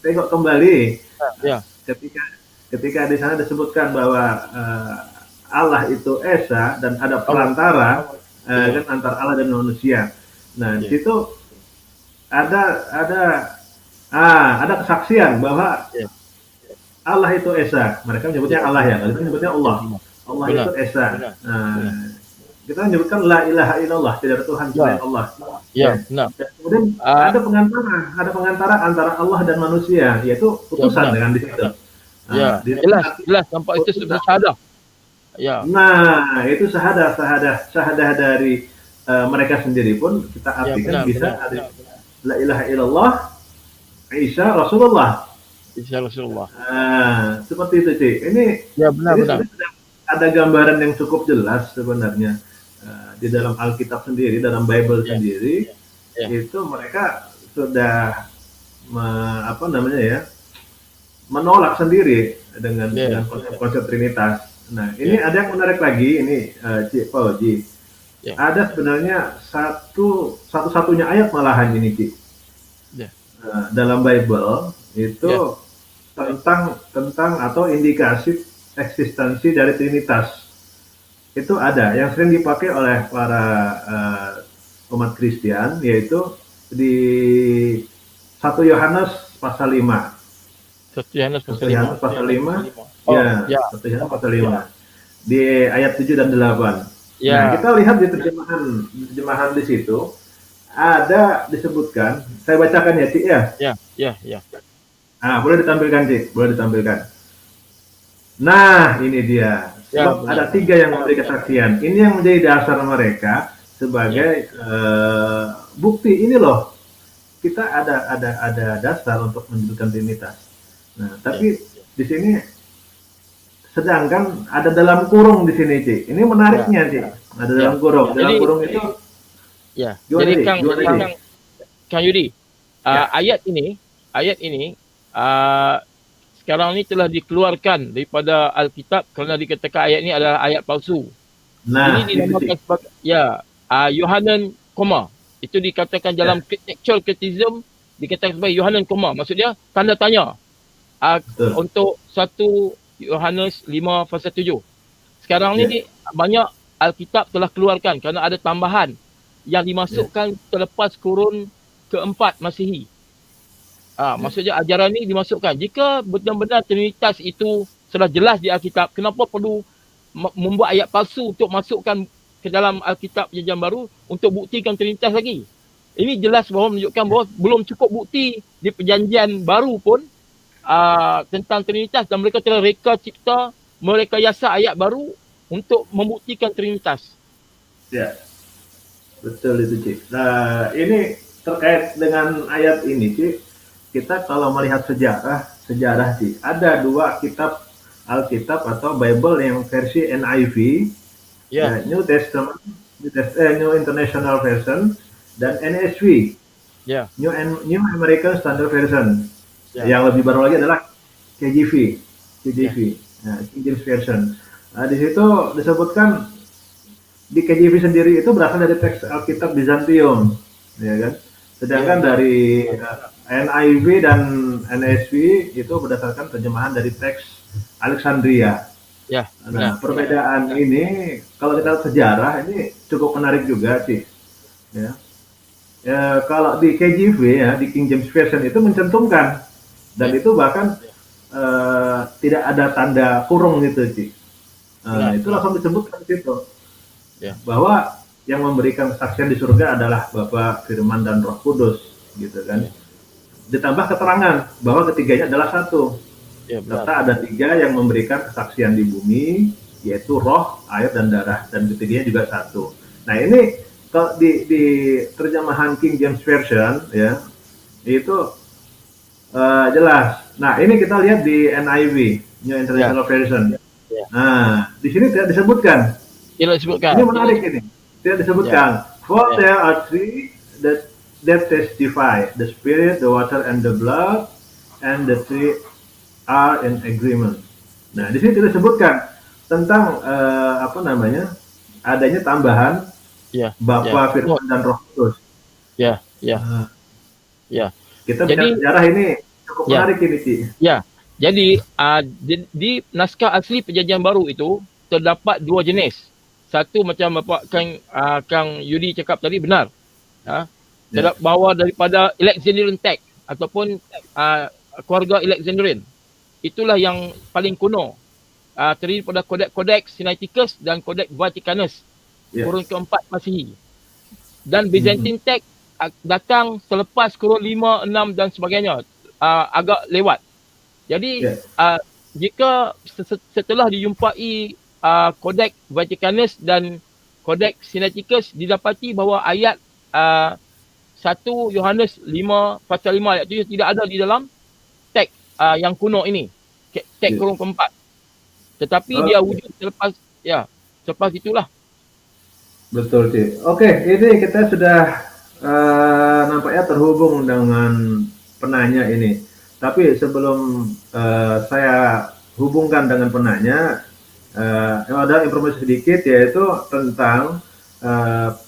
tengok kembali. Ketika di sana disebutkan bahwa Allah itu Esa dan ada perantara kan antara Allah dan manusia. Nah, di situ ada kesaksian bahwa Allah itu Esa. Mereka menyebutnya Allah, ya. Kita menyebutnya Allah. Allah itu Esa. Kita menyebutkan la ilaha illallah, tidak ada Tuhan selain Allah. Ya, benar. Kemudian ada pengantara antara Allah dan manusia, yaitu utusan dengan di situ. Ya, jelas nampak itu sudah syahadah. Ya. Nah, itu syahadah dari mereka sendiri pun kita artikan ada la ilaha illallah Isa Rasulullah. Isa Rasulullah. Seperti itu, Cik. Ini benar. Ada gambaran yang cukup jelas sebenarnya di dalam Alkitab sendiri, dalam Bible sendiri, itu mereka sudah apa namanya ya, menolak sendiri dengan konsep Trinitas. Nah, ini ada yang menarik lagi, ini Cik Fauji. Ada sebenarnya satu-satunya ayat malahan ini, Cik. Dalam Bible itu tentang atau indikasi eksistensi dari Trinitas. Itu ada yang sering dipakai oleh para umat Kristen, yaitu di 1 Yohanes pasal 5. 1 Yohanes pasal 5. Ya, 1 Yohanes pasal 5. Di ayat 7 dan 8. Nah, kita lihat di terjemahan di situ ada disebutkan, saya bacakan ya, Cik ya. Ya. Nah, boleh ditampilkan, Cik, boleh ditampilkan. Nah, ini dia. Sebab ada 3 yang memberi kesaksian. Ini yang menjadi dasar mereka sebagai bukti. Ini loh, kita ada dasar untuk menunjukkan Trinitas. Nah, tapi di sini sedangkan ada dalam kurung di sini, Cik. Ini menariknya, Cik. Ada dalam kurung. Dalam kurung itu. Ya. Jadi Kang Yudi, ayat ini sekarang ini telah dikeluarkan daripada Alkitab kerana dikatakan ayat ini adalah ayat palsu. Nah, ini dinamakan sebagai Yohanan koma. Itu dikatakan dalam textual criticism dikatakan sebagai Yohanan koma. Maksud dia tanda tanya untuk 1 Yohanes 5 pasal 7. Sekarang ni banyak Alkitab telah keluarkan kerana ada tambahan yang dimasukkan selepas kurun keempat Masihi. Maksudnya ajaran ni dimasukkan. Jika benar-benar Trinitas itu sudah jelas di Alkitab, kenapa perlu membuat ayat palsu untuk masukkan ke dalam Alkitab Perjanjian Baru untuk buktikan Trinitas lagi? Ini jelas bahawa menunjukkan bahawa belum cukup bukti di Perjanjian Baru pun tentang Trinitas, dan mereka telah reka cipta, merekayasa ayat baru untuk membuktikan Trinitas. Ya, betul itu, Cik. Nah, ini terkait dengan ayat ini, Cik. Kita kalau melihat sejarah, Cik, ada 2 kitab Alkitab atau Bible yang versi NIV, New Testament, New International Version, dan NSV, New American Standard Version. Yang lebih baru lagi adalah KJV, King James Version. Nah, di situ disebutkan di KJV sendiri itu berasal dari teks Alkitab Bizantium, ya kan? Sedangkan dari NIV dan NSV itu berdasarkan terjemahan dari teks Alexandria. Nah, perbedaan ini kalau kita lihat sejarah ini cukup menarik juga, sih. Kalau di KJV di King James Version itu mencantumkan, dan itu bahkan tidak ada tanda kurung gitu, Cik. Itu langsung disebutkan situ bahwa yang memberikan kesaksian di surga adalah Bapa, Firman, dan Roh Kudus, gitu kan. Ditambah keterangan bahwa ketiganya adalah satu. Serta ada 3 yang memberikan kesaksian di bumi, yaitu roh, air, dan darah, dan ketiganya juga satu. Nah, ini kalau di terjemahan King James Version itu jelas. Nah, ini kita lihat di NIV, New International Version. Nah, di sini tidak disebutkan. Ini menarik ini. Tidak disebutkan. For there are 3 that testify, the Spirit, the water, and the blood, and the 3 are in agreement. Nah, di sini tidak disebutkan tentang adanya tambahan Bapa, Firman, dan Roh Kudus. Kita bicara sejarah ini cukup menarik ini, Ci. Jadi di naskah asli Perjanjian Baru itu terdapat 2 jenis. Satu macam Bapak Kang Yudi cakap tadi benar. Terdapat bahawa daripada Alexandrian text ataupun keluarga Alexandrian. Itulah yang paling kuno. Terdiri pada Codex Sinaiticus dan Codex Vaticanus. Kurun keempat Masihi. Dan Byzantine text datang selepas kurun 5, 6 dan sebagainya. Agak lewat. Jadi jika setelah dijumpai Codex Vaticanus dan Codex Sinaiticus, didapati bahawa ayat 1 Yohanes 5 pasal 5 ayat 7 tidak ada di dalam teks yang kuno ini, teks kurung keempat. Tetapi dia wujud selepas itulah. Betul, Cik. Oke, ini kita sudah nampaknya terhubung dengan penanya ini. Tapi sebelum saya hubungkan dengan penanya, ada informasi sedikit yaitu tentang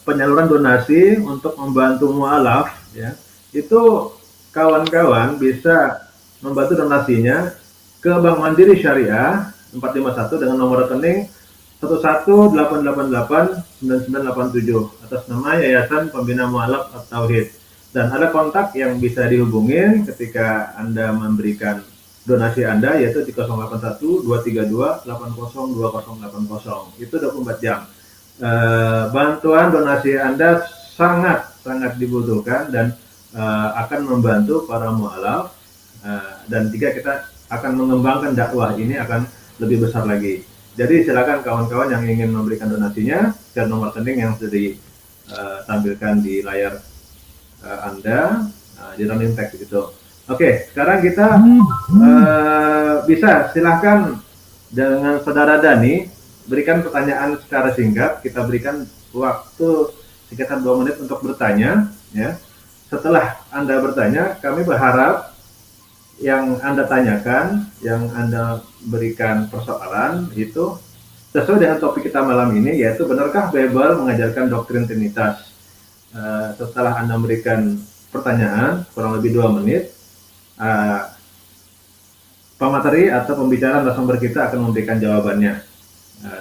penyaluran donasi untuk membantu mualaf. Ya, itu kawan-kawan bisa membantu donasinya ke Bank Mandiri Syariah 451 dengan nomor rekening 11888997 atas nama Yayasan Pembina Mualaf At-Tauhid. Dan ada kontak yang bisa dihubungin ketika Anda memberikan donasi Anda, yaitu di 081-232-802080. Itu 24 jam. Bantuan donasi Anda sangat dibutuhkan dan akan membantu para mualaf, dan jika kita akan mengembangkan dakwah ini akan lebih besar lagi. Jadi silakan kawan-kawan yang ingin memberikan donasinya ke nomor rekening yang sudah ditampilkan di layar Anda, di running text itu. Oke, sekarang kita bisa silahkan dengan Saudara Dani berikan pertanyaan secara singkat. Kita berikan waktu sekitar 2 menit untuk bertanya. Ya. Setelah Anda bertanya, kami berharap yang Anda tanyakan, yang Anda berikan persoalan itu sesuai dengan topik kita malam ini, yaitu benarkah Bible mengajarkan doktrin Trinitas? Setelah Anda memberikan pertanyaan kurang lebih 2 menit, pemateri atau pembicara narasumber kita akan memberikan jawabannya.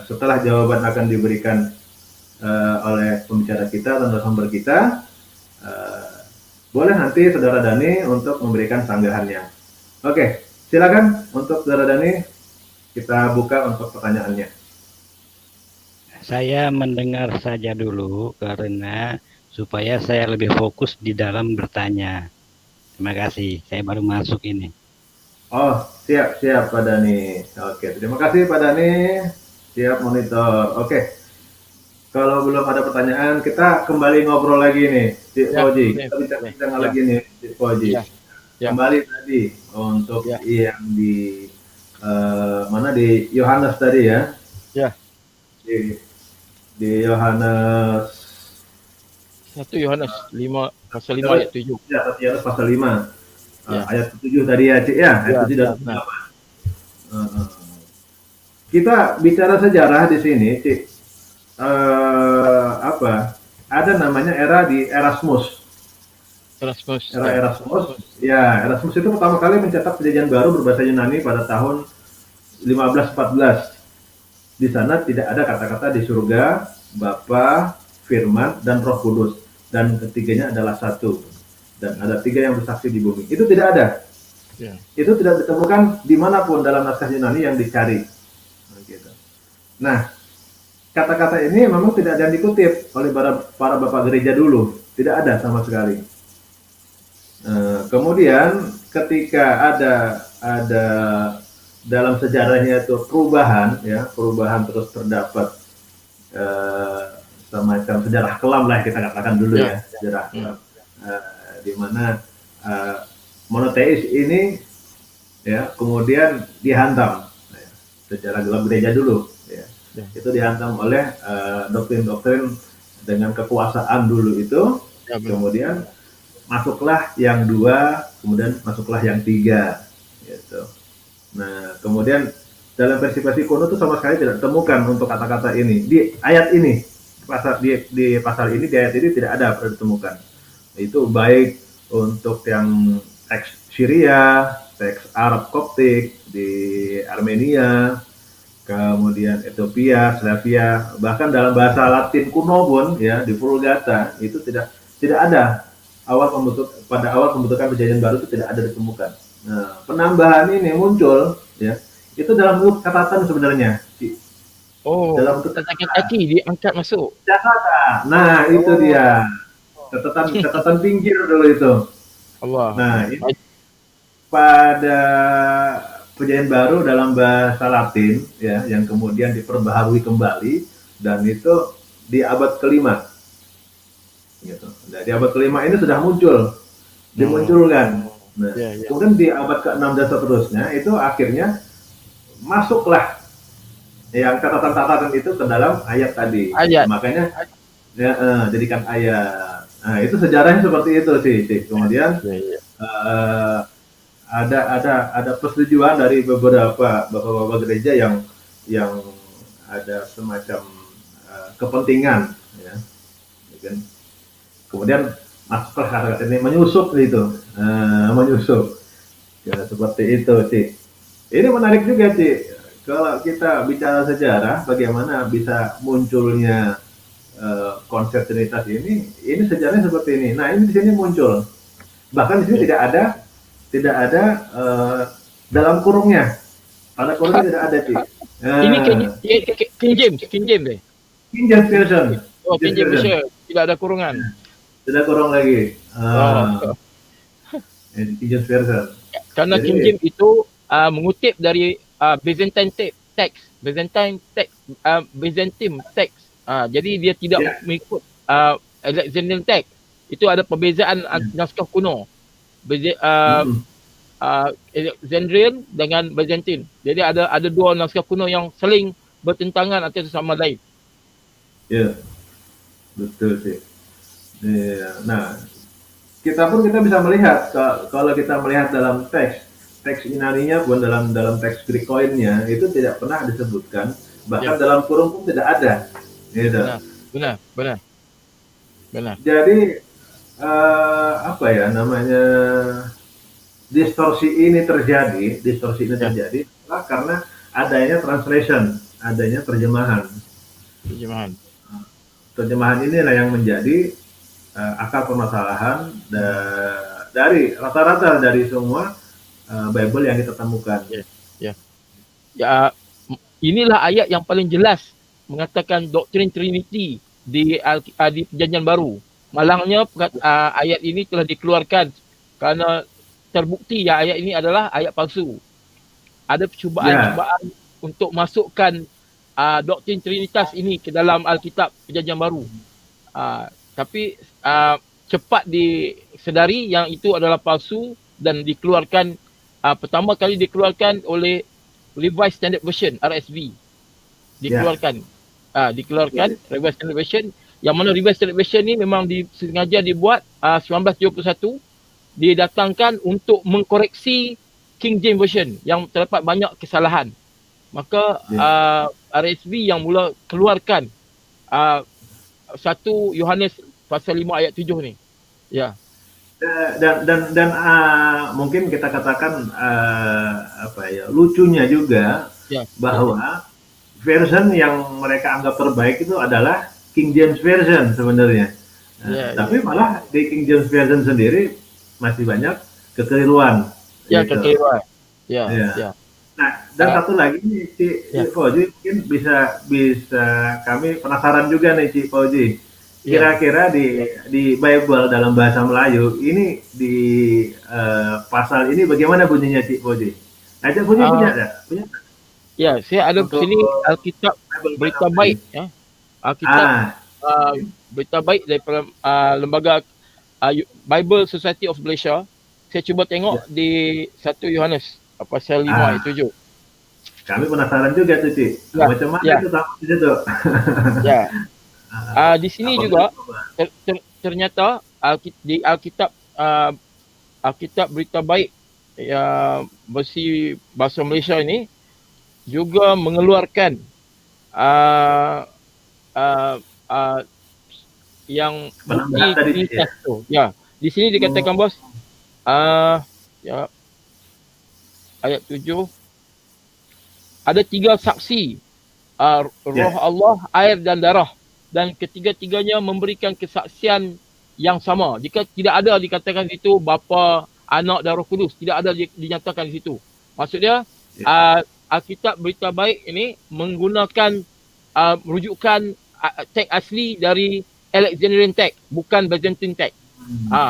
Setelah jawaban akan diberikan oleh pembicara kita atau narasumber kita, boleh nanti Saudara Dani untuk memberikan sanggahannya. Oke, silakan untuk Saudara Dani, kita buka untuk pertanyaannya. Saya mendengar saja dulu karena supaya saya lebih fokus di dalam bertanya. Terima kasih, saya baru masuk ini. Oh, siap Pak Dani. Oke, terima kasih Pak Dani. Siap monitor. Oke. Kalau belum ada pertanyaan, kita kembali ngobrol lagi nih, Cik Fauzi. Kita bincang lagi nih, Cik Fauzi. Kembali tadi untuk yang di mana di Yohanes tadi ya? Ya. Di Yohanes 1 Yohanes 5 pasal 5 ayat 7. Ya, 1 Yohanes pasal 5. Ayat 7 tadi ya, Cik ya? Ayat 7 dan 8. Kita bicara sejarah di sini, Cik. Ada namanya era di Erasmus. Era Erasmus. Ya, Erasmus itu pertama kali mencetak perjanjian baru berbahasa Yunani pada tahun 1514. Di sana tidak ada kata-kata di surga, Bapa, Firman, dan Roh Kudus. Dan ketiganya adalah satu. Dan ada 3 yang bersaksi di bumi. Itu tidak ada. Itu tidak ditemukan dimanapun dalam naskah Yunani yang dicari. Nah, kata-kata ini memang tidak ada yang dikutip oleh para bapak gereja dulu. Tidak ada sama sekali. Kemudian ketika ada dalam sejarahnya itu perubahan terus terdapat semacam sejarah kelam lah kita katakan dulu ya, sejarah kelam, di mana monoteis ini ya kemudian dihantam, sejarah gelap gereja dulu ya. Itu dihantam oleh doktrin-doktrin dengan kekuasaan dulu itu, kemudian masuklah yang 2, kemudian masuklah yang 3, gitu. Nah, kemudian dalam versi-versi kuno itu sama sekali tidak ditemukan untuk kata-kata ini di ayat ini, di pasal ini, di ayat ini tidak ada pernah ditemukan. Itu baik untuk yang teks Syria, teks Arab Koptik di Armenia, kemudian Ethiopia, Slavia, bahkan dalam bahasa Latin kuno pun ya di Vulgata itu tidak ada. Pada awal pembentukan perjanjian baru itu tidak ada ditemukan. Nah, penambahan ini muncul ya, itu dalam bentuk catatan sebenarnya. Dalam bentuk kaki diangkat masuk. Catatan. Nah, itu dia. Catatan pinggir dulu itu. Allah. Nah, ini pada perjanjian baru dalam bahasa Latin ya, yang kemudian diperbaharui kembali, dan itu di abad ke-5. Gitu. Nah, di abad ke-5 ini sudah dimunculkan. Nah, kemudian di abad ke-6 dan seterusnya itu akhirnya masuklah yang catatan-catatan itu ke dalam ayat tadi. Makanya jadikan ayat. Nah, itu sejarahnya seperti itu sih. Kemudian uh, ada persetujuan dari beberapa bapak-bapak gereja yang ada semacam kepentingan, ya, kan? Kemudian masuklah kata-kata ini menyusup itu, menyusup, ya, seperti itu, Ci. Ini menarik juga, Ci. Kalau kita bicara sejarah, bagaimana bisa munculnya konsep Trinitas ini sejarahnya seperti ini. Nah, ini di sini muncul. Bahkan di sini tidak ada dalam kurungnya. Pada kurungnya tidak ada, Ci. Ini King James deh. King James Version. Oh, King James Version. Tidak ada kurungan. Tidak kurang lagi. King James Version. Karena Jadi, King James itu mengutip dari Byzantine text, Byzantine text. Jadi dia tidak mengikut Alexandrian text. Itu ada perbezaan naskah kuno. Alexandrian dengan Byzantine. Jadi ada dua naskah kuno yang saling bertentangan antara sama lain. Ya, betul sih. Ya. Nah, kita bisa melihat kalau kita melihat dalam teks Yunani-nya pun dalam teks Greek Koine-nya itu tidak pernah disebutkan, bahkan dalam kurung pun tidak ada. Gitu. Benar. Jadi apa ya namanya, distorsi ini terjadi karena adanya translation, adanya terjemahan. Terjemahan inilah yang menjadi akar permasalahan dari rata-rata dari semua Bible yang kita temukan. Ya, inilah ayat yang paling jelas mengatakan doktrin Trinity di Perjanjian Baru. Malangnya ayat ini telah dikeluarkan karena terbukti ya ayat ini adalah ayat palsu. Ada percubaan untuk masukkan doktrin Trinitas ini ke dalam Alkitab Perjanjian Baru. Tapi cepat disedari yang itu adalah palsu dan dikeluarkan, pertama kali dikeluarkan oleh Revised Standard Version, RSV. Dikeluarkan Revised Standard Version, yang mana Revised Standard Version ni memang sengaja dibuat 1971, didatangkan untuk mengkoreksi King James Version yang terdapat banyak kesalahan. Maka RSV yang mula keluarkan 1 Yohanes pasal 5 ayat 7 ni. Ya. Dan mungkin kita katakan lucunya juga bahwa version yang mereka anggap terbaik itu adalah King James Version sebenarnya. Tapi malah di King James Version sendiri masih banyak kekeliruan. Gitu. Kekeliruan. Nah, dan satu lagi nih, Cik Fauzi, mungkin bisa kami penasaran juga nih, Cik Fauzi. Kira-kira di Bible dalam bahasa Melayu ini di pasal ini bagaimana bunyinya, Cik Fauzi? Aja punya ada? Punya? Ya, saya ada di sini Alkitab Berita Baik, ya. Alkitab Berita Baik daripada lembaga Bible Society of Malaysia. Saya cuba tengok di 1 Yohanes pasal 5 ayat 7. Kami penasaran juga tuh, Cik. Macam mana itu sama di situ? Di sini juga ternyata di Alkitab Berita Baik versi bahasa Malaysia ini juga mengeluarkan yang bukti itu. Di sini dikatakan bos, ayat 7 ada 3 saksi, roh Allah, air dan darah, dan ketiga-tiganya memberikan kesaksian yang sama. Jika tidak ada dikatakan di situ Bapa, Anak dan Roh Kudus, tidak ada dinyatakan di situ. Maksudnya Alkitab Berita Baik ini menggunakan rujukan teks asli dari Alexandrian text, bukan Byzantine text.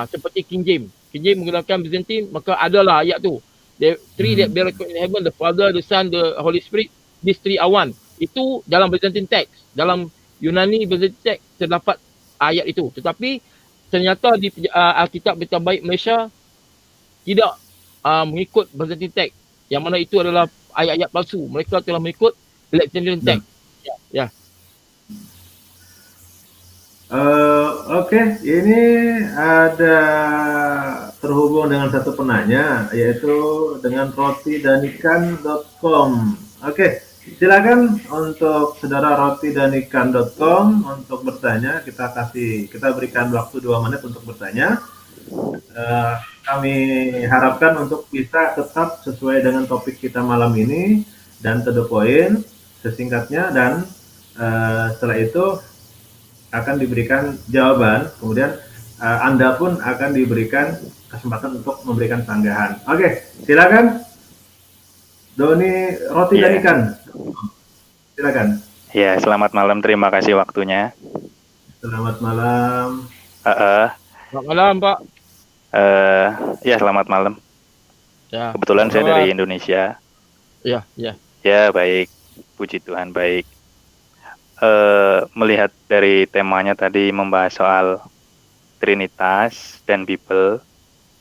Seperti King James. King James menggunakan Byzantine, maka adalah ayat tu. The three that bear record in heaven, the Father, the Son, the Holy Spirit, these three are one. Itu dalam Byzantine text. Dalam Yunani Byzantine text terdapat ayat itu. Tetapi ternyata di Alkitab Berita Baik Malaysia tidak mengikut Byzantine text. Yang mana itu adalah ayat-ayat palsu. Mereka telah mengikut Alexandrian text. Oke, ini ada terhubung dengan satu penanya, yaitu dengan rotidanikan.com. Oke, silakan untuk saudara rotidanikan.com untuk bertanya. Kita berikan waktu 2 menit untuk bertanya. Kami harapkan untuk bisa tetap sesuai dengan topik kita malam ini dan to the point sesingkatnya, dan setelah itu akan diberikan jawaban, kemudian Anda pun akan diberikan kesempatan untuk memberikan sanggahan. Oke, silakan Doni Roti dan Ikan. Silakan. Ya, selamat malam. Terima kasih waktunya. Selamat malam. Selamat malam, Pak. Ya, selamat malam. Ya. Kebetulan saya dari Indonesia. Ya. Ya, baik. Puji Tuhan, baik. Melihat dari temanya tadi membahas soal Trinitas dan Bible,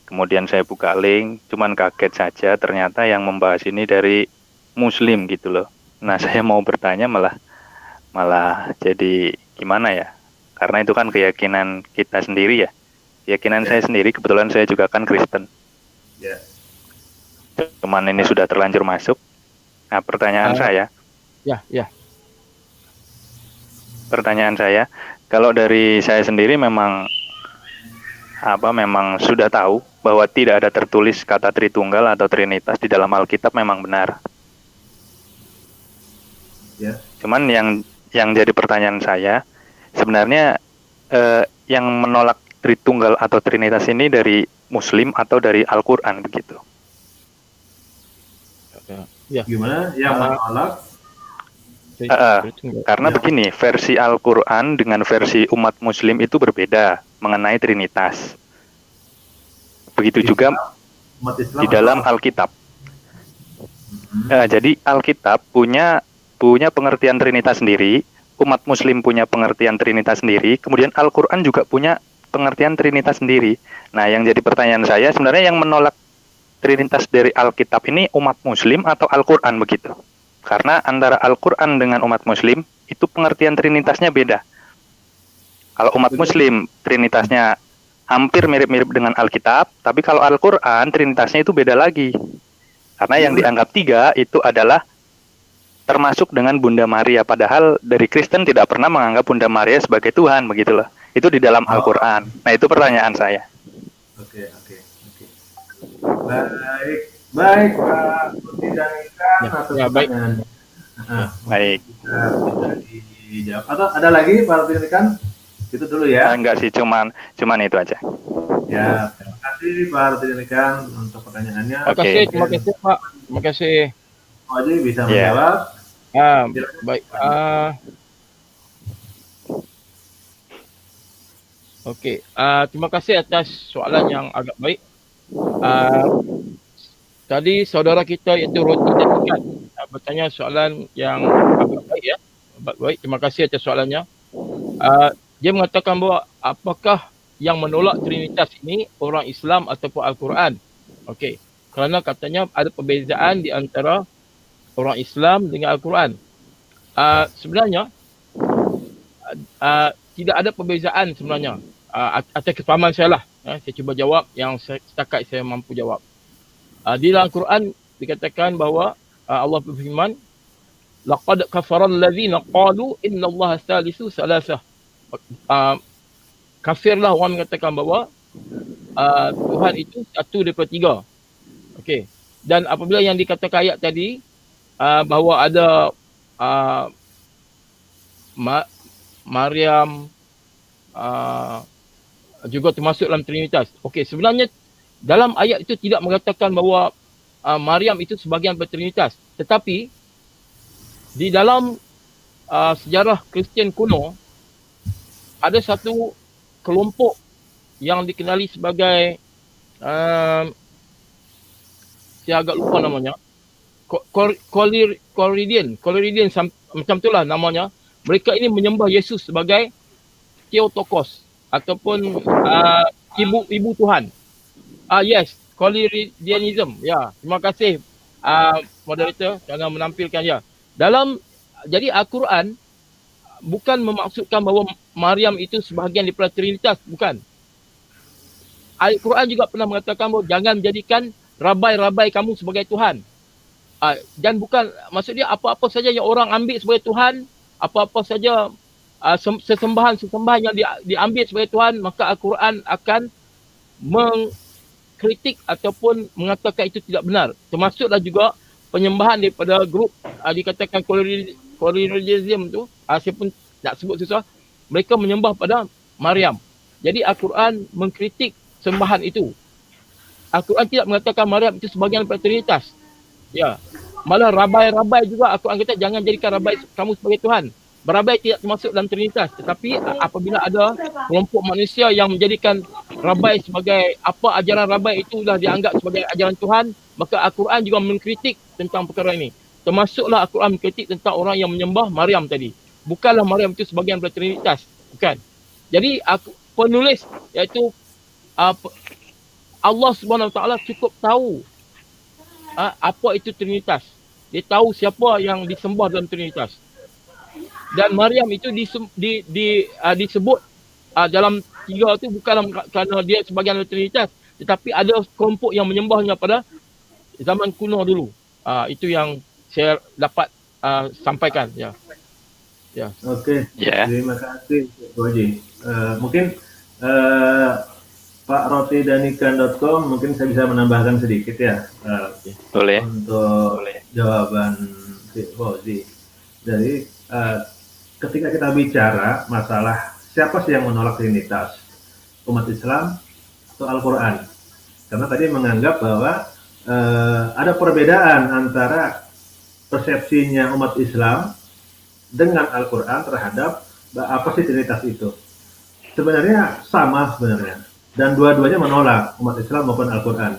kemudian saya buka link, cuman kaget saja ternyata yang membahas ini dari Muslim gitu loh. Nah, saya mau bertanya malah jadi gimana ya? Karena itu kan keyakinan kita sendiri ya. Keyakinan saya sendiri, kebetulan saya juga kan Kristen. Ya. Cuman ini sudah terlanjur masuk. Nah, pertanyaan saya. Ya. Pertanyaan saya, kalau dari saya sendiri memang sudah tahu bahwa tidak ada tertulis kata Tritunggal atau Trinitas di dalam Alkitab, memang benar. Ya. Cuman yang jadi pertanyaan saya, sebenarnya yang menolak Tritunggal atau Trinitas ini dari Muslim atau dari Al-Quran begitu? Ya. Gimana? Yang menolak? Karena begini, versi Al-Quran dengan versi umat Muslim itu berbeda mengenai Trinitas. Begitu juga di dalam Alkitab. Jadi Alkitab punya pengertian Trinitas sendiri, umat Muslim punya pengertian Trinitas sendiri, kemudian Al-Quran juga punya pengertian Trinitas sendiri. Nah, yang jadi pertanyaan saya, sebenarnya yang menolak Trinitas dari Alkitab ini umat Muslim atau Al-Quran begitu? Karena antara Al-Quran dengan umat Muslim itu pengertian Trinitasnya beda. Kalau umat Muslim Trinitasnya hampir mirip-mirip dengan Alkitab, tapi kalau Al-Quran Trinitasnya itu beda lagi. Karena yang dianggap 3 itu adalah termasuk dengan Bunda Maria, padahal dari Kristen tidak pernah menganggap Bunda Maria sebagai Tuhan, begitu loh. Itu di dalam Al-Quran. Nah, itu pertanyaan saya. Oke. Baik, Pak Putri dan Ikan atas pertanyaannya. Baik. Bisa dijawab. Atau ada lagi Pak Putri dan Ikan? Itu dulu ya. Enggak sih, cuman itu aja. Ya, terima kasih Pak Putri dan Ikan untuk pertanyaannya. Terima kasih Pak. Terima kasih. Oji bisa menjawab. Baik. Okey. Terima kasih atas soalan yang agak baik. Tadi saudara kita iaitu Roti dan Ikan bertanya soalan yang agak baik ya. Baik, terima kasih atas soalannya. Dia mengatakan bahawa apakah yang menolak Trinitas ini orang Islam ataupun Al-Quran? Okey. Kerana katanya ada perbezaan di antara orang Islam dengan Al-Quran. Sebenarnya tidak ada perbezaan sebenarnya. Atas kefahaman saya lah. Saya cuba jawab yang setakat saya mampu jawab. Di dalam Al-Quran dikatakan bahawa Allah berfirman, laqad kafara allazina qalu innallaha salisu salasah. Kafirlah orang mengatakan bahawa Tuhan itu 1 daripada 3. Okey. Dan apabila yang dikatakan ayat tadi bahawa ada Maryam juga termasuk dalam Trinitas. Okey, sebenarnya dalam ayat itu tidak mengatakan bahawa Maryam itu sebahagian daripada Trinitas. Tetapi di dalam sejarah Kristian kuno ada satu kelompok yang dikenali sebagai saya agak lupa namanya, Collyridian macam itulah namanya. Mereka ini menyembah Yesus sebagai Theotokos ataupun ibu Tuhan. Yes, Collyridianism. Ya, terima kasih moderator kerana menampilkan ya. Jadi Al-Quran bukan memaksudkan bahawa Maryam itu sebahagian daripada Trinitas, bukan. Al-Quran juga pernah mengatakan bahawa jangan menjadikan rabai-rabai kamu sebagai Tuhan. Dan bukan, maksudnya apa-apa saja yang orang ambil sebagai Tuhan, apa-apa saja sesembahan-sesembahan yang diambil sebagai Tuhan, maka Al-Quran akan mengkritik ataupun mengatakan itu tidak benar. Termasuklah juga penyembahan daripada grup dikatakan colonialism tu, saya pun nak sebut susah, mereka menyembah pada Maryam. Jadi Al-Quran mengkritik sembahan itu. Al-Quran tidak mengatakan Maryam itu sebahagian daripada Trinitas. Ya. Malah rabai-rabai juga Al-Quran kata jangan jadikan rabai kamu sebagai Tuhan. Berabai tidak termasuk dalam Trinitas. Tetapi apabila ada kelompok manusia yang menjadikan rabai sebagai apa ajaran rabai itu dah dianggap sebagai ajaran Tuhan, maka Al-Quran juga mengkritik tentang perkara ini. Termasuklah Al-Quran mengkritik tentang orang yang menyembah Maryam tadi. Bukanlah Maryam itu sebahagian daripada Trinitas. Bukan. Jadi penulis iaitu Allah Subhanahu Wa Taala cukup tahu apa itu Trinitas. Dia tahu siapa yang disembah dalam Trinitas. Dan Maryam itu disebut dalam tiga itu bukanlah kerana dia sebahagian dari Trinitas, tetapi ada kelompok yang menyembahnya pada zaman kuno dulu. Itu yang saya dapat sampaikan. Ya. Oke. Ya. Terima kasih Bu Haji. Mungkin Pak Roti dan ikan.com mungkin saya bisa menambahkan sedikit ya. Boleh. Untuk jawaban Fauzi. Jadi ketika kita bicara masalah siapa sih yang menolak Trinitas, umat Islam atau Al-Quran? Karena tadi menganggap bahwa ada perbedaan antara persepsinya umat Islam dengan Al-Quran terhadap apa sih Trinitas itu. Sebenarnya sama sebenarnya. Dan dua-duanya menolak, umat Islam maupun Al-Quran.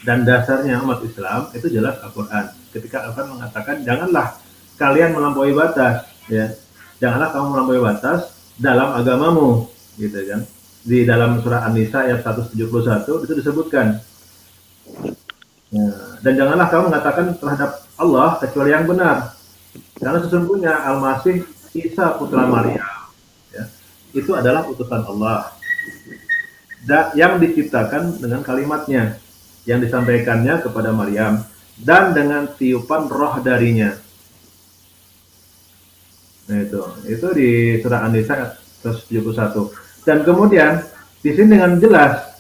Dan dasarnya umat Islam itu jelas Al-Quran. Ketika Al-Quran mengatakan janganlah kalian melampaui batas, ya. Janganlah kamu melampaui batas dalam agamamu, gitu kan. Di dalam surah An-Nisa ayat 171 itu disebutkan. Ya. Dan janganlah kamu mengatakan terhadap Allah kecuali yang benar. Karena sesungguhnya Al-Masih Isa putra Maryam, ya, itu adalah utusan Allah. Yang diciptakan dengan kalimatnya, yang disampaikannya kepada Maryam, dan dengan tiupan roh darinya. Nah itu di surah An-Nisa 171. Dan kemudian di sini dengan jelas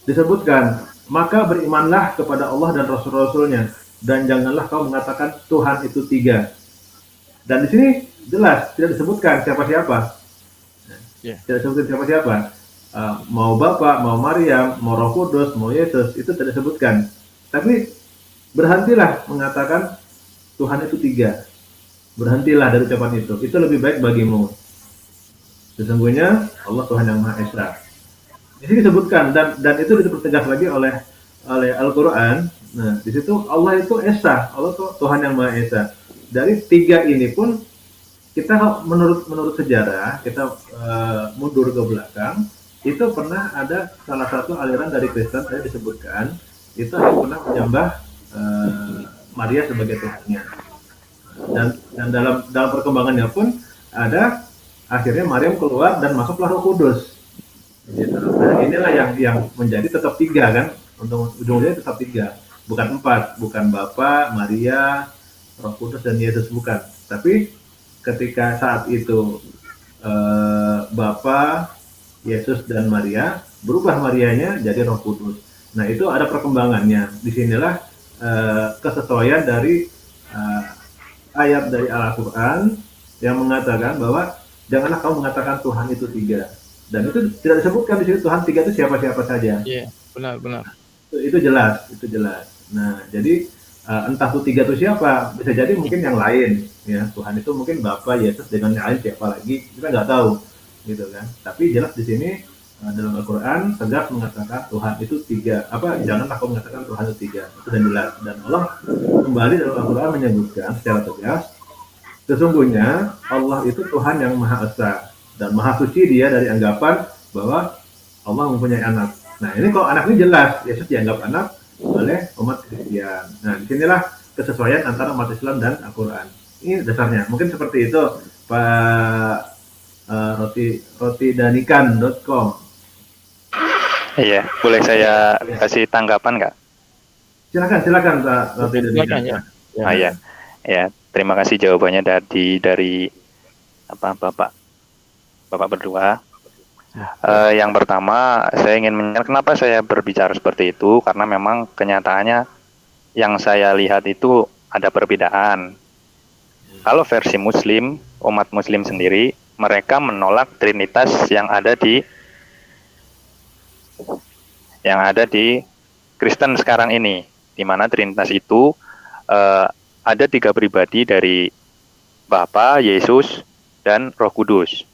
disebutkan, maka berimanlah kepada Allah dan Rasul-Rasulnya, dan janganlah kau mengatakan Tuhan itu tiga. Dan di sini jelas tidak disebutkan siapa-siapa. Tidak disebutkan siapa-siapa. Mau Bapa, mau Maryam, mau Roh Kudus, mau Yesus, itu tidak disebutkan. Tapi berhentilah mengatakan Tuhan itu tiga. Berhentilah dari ucapan itu. Itu lebih baik bagimu. Sesungguhnya Allah Tuhan yang Maha Esa. Di sini disebutkan dan itu dipertegas lagi oleh Al-Quran. Nah, di situ Allah itu Esa, Allah itu Tuhan yang Maha Esa. Dari tiga ini pun kita menurut sejarah kita mundur ke belakang. Itu pernah ada salah satu aliran dari Kristen saya disebutkan itu yang pernah menyembah Maria sebagai Tuhannya, dan dalam perkembangannya pun ada akhirnya Maryam keluar dan masuklah Roh Kudus. Gitu. Nah, inilah yang menjadi tetap tiga kan, untuk ujungnya tetap tiga, bukan empat, bukan Bapa, Maria, Roh Kudus dan Yesus, bukan. Tapi ketika saat itu Bapa, Yesus dan Maria, berubah Marianya jadi Roh Kudus. Nah itu ada perkembangannya. Disinilah kesesuaian dari ayat dari Al-Quran yang mengatakan bahwa janganlah kamu mengatakan Tuhan itu tiga. Dan itu tidak disebutkan di sini Tuhan tiga itu siapa-siapa saja. Iya, benar. Itu jelas. Nah jadi entah itu tiga itu siapa, bisa jadi mungkin yang lain. Ya Tuhan itu mungkin Bapa, Yesus, dengan yang lain siapa lagi kita nggak tahu. Gitu kan. Tapi jelas di sini dalam Al-Quran tegas mengatakan Tuhan itu tiga. Janganlah kau mengatakan Tuhan itu tiga. Itu dan jelas. Dan Allah kembali dalam Al-Quran menyebutkan secara tegas, sesungguhnya Allah itu Tuhan yang Maha Esa dan Maha Suci Dia dari anggapan bahwa Allah mempunyai anak. Nah ini kalau anak ini jelas, Yesus dianggap anak oleh umat Kristen. Nah disinilah kesesuaian antara umat Islam dan Al-Quran. Ini dasarnya. Mungkin seperti itu Pak rotidanikan.com. Iya, boleh saya kasih tanggapan nggak? Silakan Pak Silakan, ya. Ah, ya. Ya, terima kasih jawabannya dari apa Bapak berdua. Yang pertama, saya ingin menanyakan kenapa saya berbicara seperti itu, karena memang kenyataannya yang saya lihat itu ada perbedaan. Kalau versi Muslim, umat Muslim sendiri, mereka menolak Trinitas yang ada di Kristen sekarang ini, di mana Trinitas itu ada 3 pribadi dari Bapa, Yesus, dan Roh Kudus.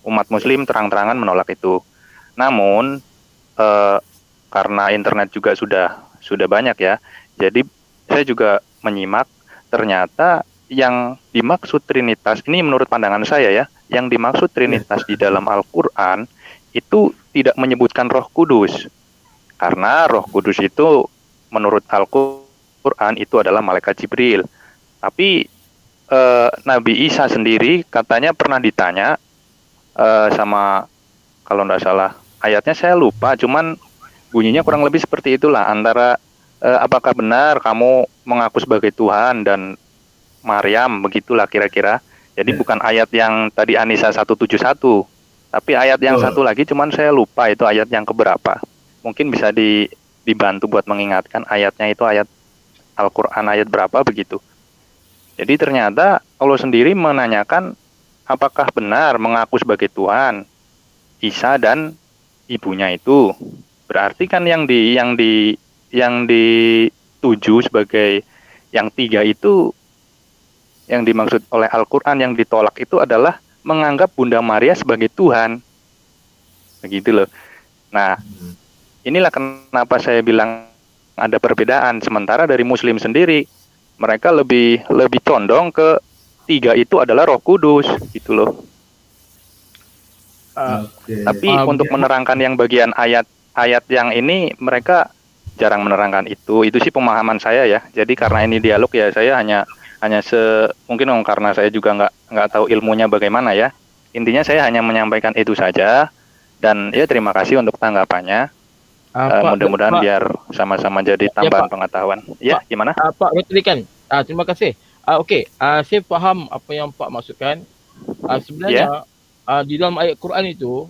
Umat Muslim terang-terangan menolak itu. Namun karena internet juga sudah banyak ya, jadi saya juga menyimak, ternyata yang dimaksud Trinitas ini menurut pandangan saya ya, yang dimaksud Trinitas di dalam Al-Quran itu tidak menyebutkan Roh Kudus, karena Roh Kudus itu menurut Al-Quran itu adalah malaikat Jibril. Tapi Nabi Isa sendiri katanya pernah ditanya sama, kalau tidak salah ayatnya saya lupa, cuman bunyinya kurang lebih seperti itulah, antara apakah benar kamu mengaku sebagai Tuhan dan Maryam, begitulah kira-kira. Jadi bukan ayat yang tadi Anisa 171, tapi ayat yang satu lagi, cuman saya lupa itu ayat yang keberapa. Mungkin bisa dibantu buat mengingatkan ayatnya, itu ayat Al-Quran ayat berapa begitu. Jadi ternyata Allah sendiri menanyakan apakah benar mengaku sebagai Tuhan Isa dan ibunya itu. Berarti kan yang dituju sebagai yang 3 itu, yang dimaksud oleh Al-Quran yang ditolak itu adalah menganggap Bunda Maria sebagai Tuhan. Begitu loh. Nah, inilah kenapa saya bilang ada perbedaan. Sementara dari Muslim sendiri, mereka lebih condong ke 3 itu adalah Roh Kudus, gitu loh. Tapi untuk menerangkan yang bagian ayat yang ini, mereka jarang menerangkan itu. Itu sih pemahaman saya ya. Jadi karena ini dialog ya, saya hanya mungkin karena saya juga nggak tahu ilmunya bagaimana ya. Intinya saya hanya menyampaikan itu saja, dan ya terima kasih untuk tanggapannya. Mudah-mudahan biar sama-sama jadi tambahan pengetahuan. Ya, gimana? Pak Rotlikan, terima kasih. Okey, saya faham apa yang Pak maksudkan. Sebenarnya di dalam ayat Quran itu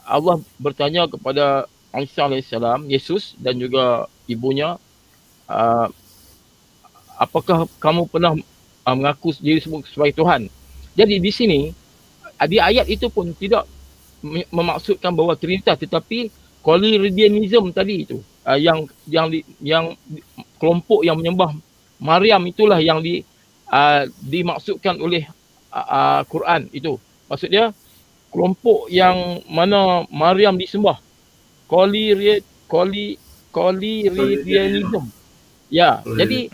Allah bertanya kepada Isa alaihissalam, Yesus dan juga ibunya, apakah kamu pernah mengaku diri sebagai Tuhan? Jadi di sini di ayat itu pun tidak memaksudkan bahawa Trinitas, tetapi Collyridianism tadi itu, yang kelompok yang menyembah Maryam, itulah yang dimaksudkan oleh Quran itu. Maksudnya kelompok yang mana Maryam disembah, Collyridianism. Ya, jadi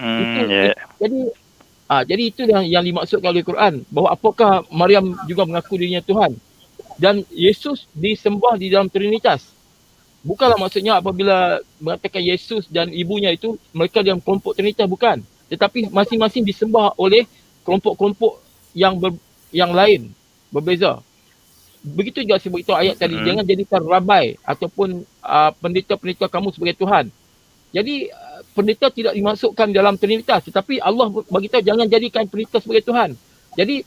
itu yang dimaksudkan oleh Quran, bahawa apakah Maryam juga mengaku dirinya Tuhan, dan Yesus disembah di dalam Trinitas. Bukanlah maksudnya apabila mengatakan Yesus dan ibunya itu mereka dalam kelompok Trinitas, bukan, tetapi masing-masing disembah oleh kelompok-kelompok yang lain, berbeza. Begitu juga sebut itu ayat tadi, jangan jadikan rabai ataupun pendeta-pendeta kamu sebagai Tuhan. Jadi pendeta tidak dimasukkan dalam Trinitas, tetapi Allah beritahu jangan jadikan pendeta sebagai Tuhan. Jadi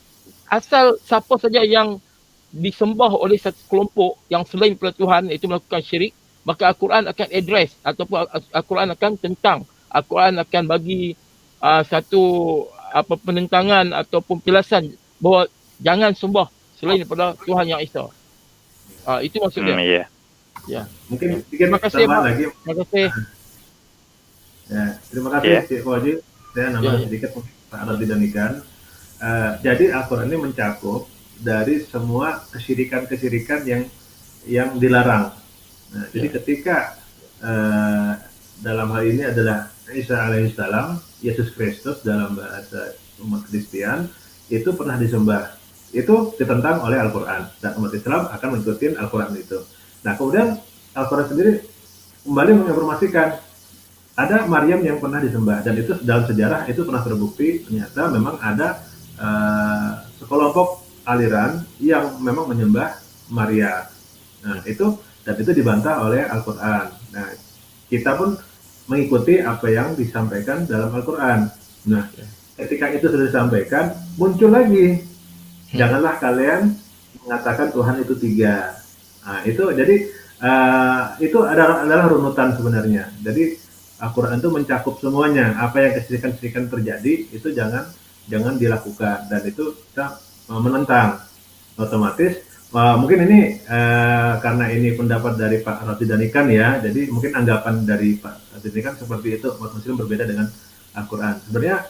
asal siapa saja yang disembah oleh satu kelompok yang selain daripada Tuhan, iaitu melakukan syirik, maka Al-Quran akan address ataupun Al-Quran akan tentang, Al-Quran akan bagi satu penentangan ataupun penjelasan bahawa jangan sembah selain daripada Tuhan yang Esa. Itu maksudnya. Ya. Mungkin terima kasih Pak. Lagi. Terima kasih. Ya, terima kasih Cik Fauzi. Saya nambah sedikit Pak Rotidanikan. Jadi Al-Quran ini mencakup dari semua kesyirikan-kesyirikan yang dilarang. Nah, jadi ketika dalam hal ini adalah Isa alaihissalam, Yesus Kristus dalam bahasa umat Kristen, itu pernah disembah. Itu ditentang oleh Al-Quran, dan umat Islam akan mengikuti Al-Quran itu. Nah, kemudian Al-Quran sendiri kembali menginformasikan ada Maryam yang pernah disembah, dan itu dalam sejarah itu pernah terbukti ternyata memang ada sekelompok aliran yang memang menyembah Maria. Nah, itu dibantah oleh Al-Qur'an. Nah, kita pun mengikuti apa yang disampaikan dalam Al-Qur'an. Nah, ketika itu sudah disampaikan, muncul lagi, janganlah kalian mengatakan Tuhan itu 3. Nah, itu jadi itu adalah runutan sebenarnya. Jadi Al-Quran itu mencakup semuanya. Apa yang kesyirikan terjadi itu jangan dilakukan, dan itu kita menentang. Otomatis mungkin ini karena ini pendapat dari Pak Ratidanikan ya, jadi mungkin anggapan dari Pak Ratidanikan seperti itu, umat Muslim berbeda dengan Al-Quran. Sebenarnya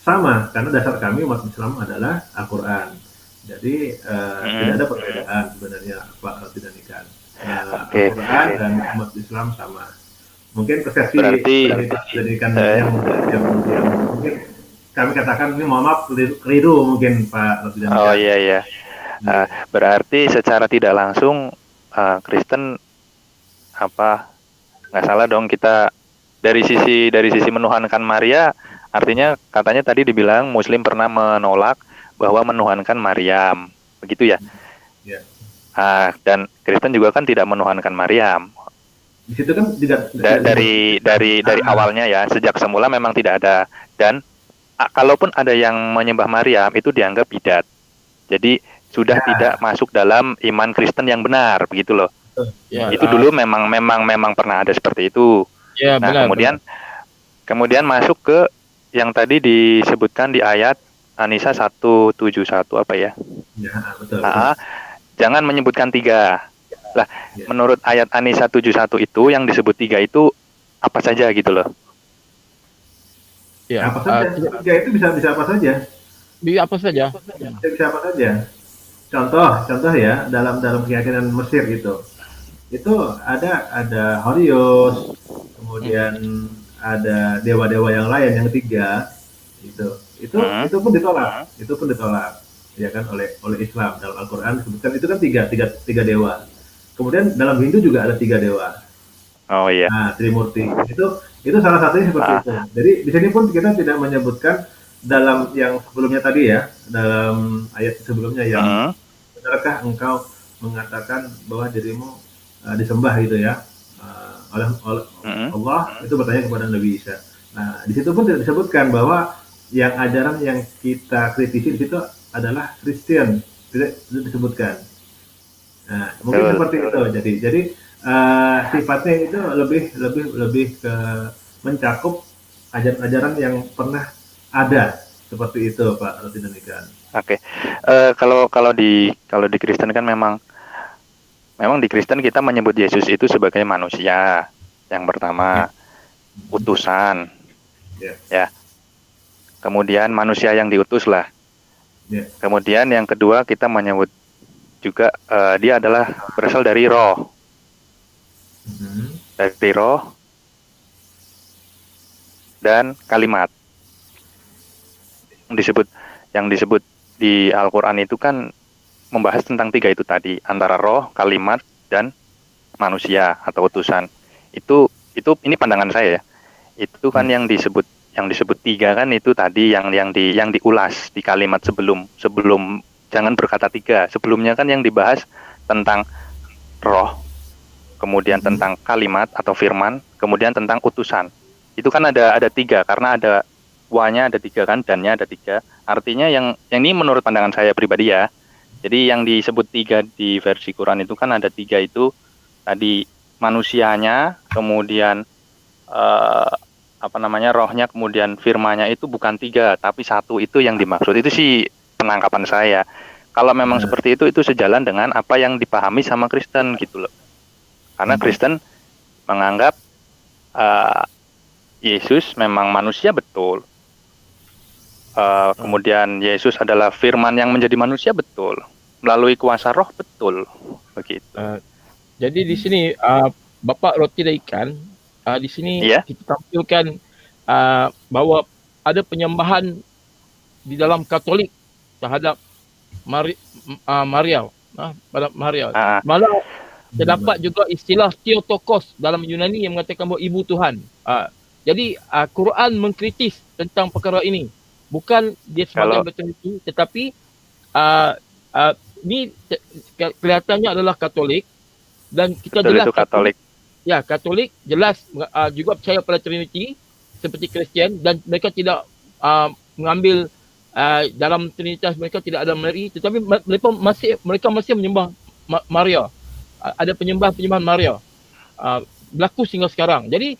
sama, karena dasar kami umat Islam adalah Al-Quran. Jadi tidak ada perbedaan sebenarnya Pak Ratidanikan. Al-Quran dan umat Islam sama. Mungkin persepsi dari pendidikan yang mungkin kami katakan ini, mohon maaf, keliru mungkin Pak Ratidanikan. Oh iya. Berarti secara tidak langsung Kristen nggak salah dong kita dari sisi menuhankan Maria, artinya katanya tadi dibilang Muslim pernah menolak bahwa menuhankan Maryam, begitu ya? Ya. Dan Kristen juga kan tidak menuhankan Maryam. Di situ kan tidak dari awalnya ya, sejak semula memang tidak ada, dan kalaupun ada yang menyembah Maryam itu dianggap bidat. Jadi sudah tidak masuk dalam iman Kristen yang benar, begitu loh. Ya, itu dulu memang pernah ada seperti itu. Ya, nah, kemudian masuk ke yang tadi disebutkan di ayat An-Nisa 171 apa ya? Ya, betul. Jangan menyebutkan 3. Lah, menurut ayat An-Nisa 71 itu yang disebut 3 itu apa saja gitu loh? Ya, apa saja? 3 itu bisa apa saja? Bisa apa saja? Bisa apa saja? Contoh ya, dalam keyakinan Mesir itu ada Horus, kemudian ada dewa-dewa yang lain yang 3 itu pun ditolak ya kan oleh Islam. Dalam Al-Qur'an disebutkan itu kan tiga dewa. Kemudian dalam Hindu juga ada 3 dewa. Oh iya. Nah, Trimurti itu salah satunya seperti itu. Jadi di sini pun kita tidak menyebutkan dalam yang sebelumnya tadi ya, dalam ayat sebelumnya yang benarkah engkau mengatakan bahwa dirimu disembah gitu ya oleh Allah, itu bertanya kepada Nabi Isa. Nah, di situ pun tidak disebutkan bahwa yang ajaran yang kita kritisi di situ adalah Kristen, tidak disebutkan. Nah, mungkin seperti itu. Jadi sifatnya itu lebih ke mencakup ajaran-ajaran yang pernah ada, seperti itu Pak Ratidanikan. Oke. Kalau di Kristen kan memang di Kristen kita menyebut Yesus itu sebagai manusia yang pertama, utusan. Ya. Kemudian manusia yang diutus lah. Kemudian yang kedua kita menyebut juga dia adalah berasal dari roh. Dari roh dan kalimat. Yang disebut di Al-Qur'an itu kan membahas tentang 3 itu tadi, antara roh, kalimat, dan manusia atau utusan. Ini pandangan saya ya. Itu kan yang disebut 3 kan itu tadi yang diulas di kalimat sebelum jangan berkata 3. Sebelumnya kan yang dibahas tentang roh, kemudian tentang kalimat atau firman, kemudian tentang utusan. Itu kan ada 3 karena ada wa-nya ada 3 kan, dan-nya ada 3. Artinya yang ini menurut pandangan saya pribadi ya. Jadi yang disebut 3 di versi Quran itu kan ada 3 itu tadi manusianya, kemudian rohnya, kemudian firmanya itu bukan 3 tapi 1 itu yang dimaksud. Itu sih penangkapan saya. Kalau memang seperti itu sejalan dengan apa yang dipahami sama Kristen gitu loh. Karena Kristen menganggap Yesus memang manusia betul. Kemudian Yesus adalah firman yang menjadi manusia betul, melalui kuasa roh betul, begitu. Jadi di sini Bapak Ratidanikan di sini kita tampilkan bahwa ada penyembahan di dalam Katolik terhadap Maria. Malah terdapat juga istilah Theotokos dalam Yunani yang mengatakan bahwa ibu Tuhan. Jadi Quran mengkritis tentang perkara ini. Bukan dia sebagai betul itu, tetapi Ni kelihatannya adalah Katolik, dan kita Betul, jelas itu Katolik. Ya, Katolik jelas juga percaya pada Trinity seperti Kristian, dan mereka tidak mengambil dalam Trinitas mereka tidak ada Mary, tetapi mereka masih menyembah Maria. Ada penyembahan Maria. Berlaku sehingga sekarang. Jadi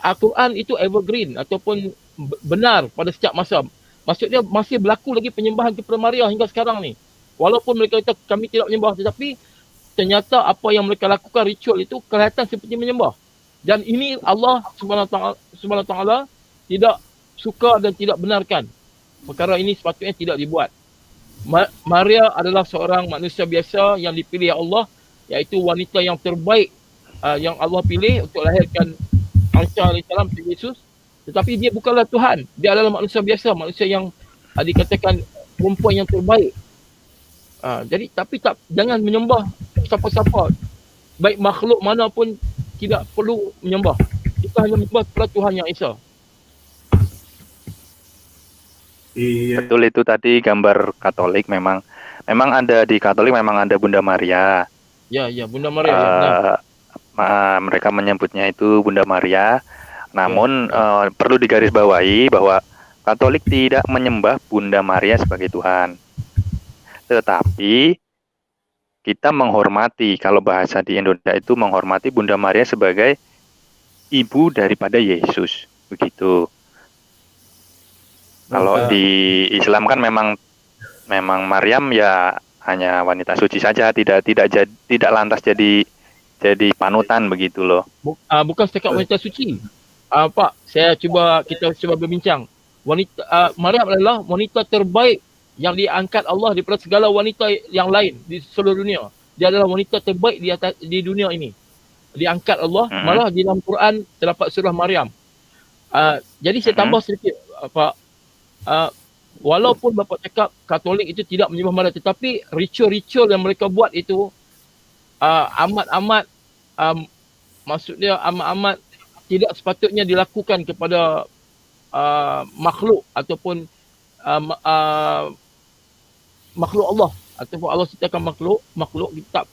Al-Quran itu evergreen ataupun benar pada setiap masa. Maksudnya masih berlaku lagi penyembahan kepada Maria hingga sekarang ni. Walaupun mereka kata kami tidak menyembah, tetapi ternyata apa yang mereka lakukan ritual itu kelihatan seperti menyembah. Dan ini Allah Subhanahu Taala tidak suka dan tidak benarkan. Perkara ini sepatutnya tidak dibuat. Maria adalah seorang manusia biasa yang dipilih Allah, iaitu wanita yang terbaik yang Allah pilih untuk lahirkan Isa alaihissalam, Yesus. Tetapi dia bukanlah Tuhan. Dia adalah manusia biasa, manusia yang dikatakan perempuan yang terbaik. Jadi jangan menyembah siapa-siapa, baik makhluk mana pun tidak perlu menyembah. Kita hanya menyembah kepada Tuhan yang Esa. Iya. Betul, itu tadi gambar Katolik. Memang ada di Katolik, memang ada Bunda Maria. Ya, Bunda Maria. Mereka menyebutnya itu Bunda Maria. Namun perlu digarisbawahi bahwa Katolik tidak menyembah Bunda Maria sebagai Tuhan. Tetapi kita menghormati, kalau bahasa di Indonesia itu menghormati Bunda Maria sebagai ibu daripada Yesus, begitu. Kalau di Islam kan memang Maryam ya hanya wanita suci saja, tidak lantas jadi panutan, begitu loh. Bukan setakat wanita suci. Pak, kita cuba berbincang. Maryam adalah wanita terbaik yang diangkat Allah daripada segala wanita yang lain di seluruh dunia. Dia adalah wanita terbaik di dunia ini. Diangkat Allah, malah di dalam Quran terdapat surah Maryam. Jadi saya tambah sedikit, Pak. Walaupun Bapak cakap Katolik itu tidak menyembah Maria, tetapi ritual-ritual yang mereka buat itu maksudnya amat tidak sepatutnya dilakukan kepada makhluk ataupun makhluk Allah, ataupun Allah ciptakan makhluk tak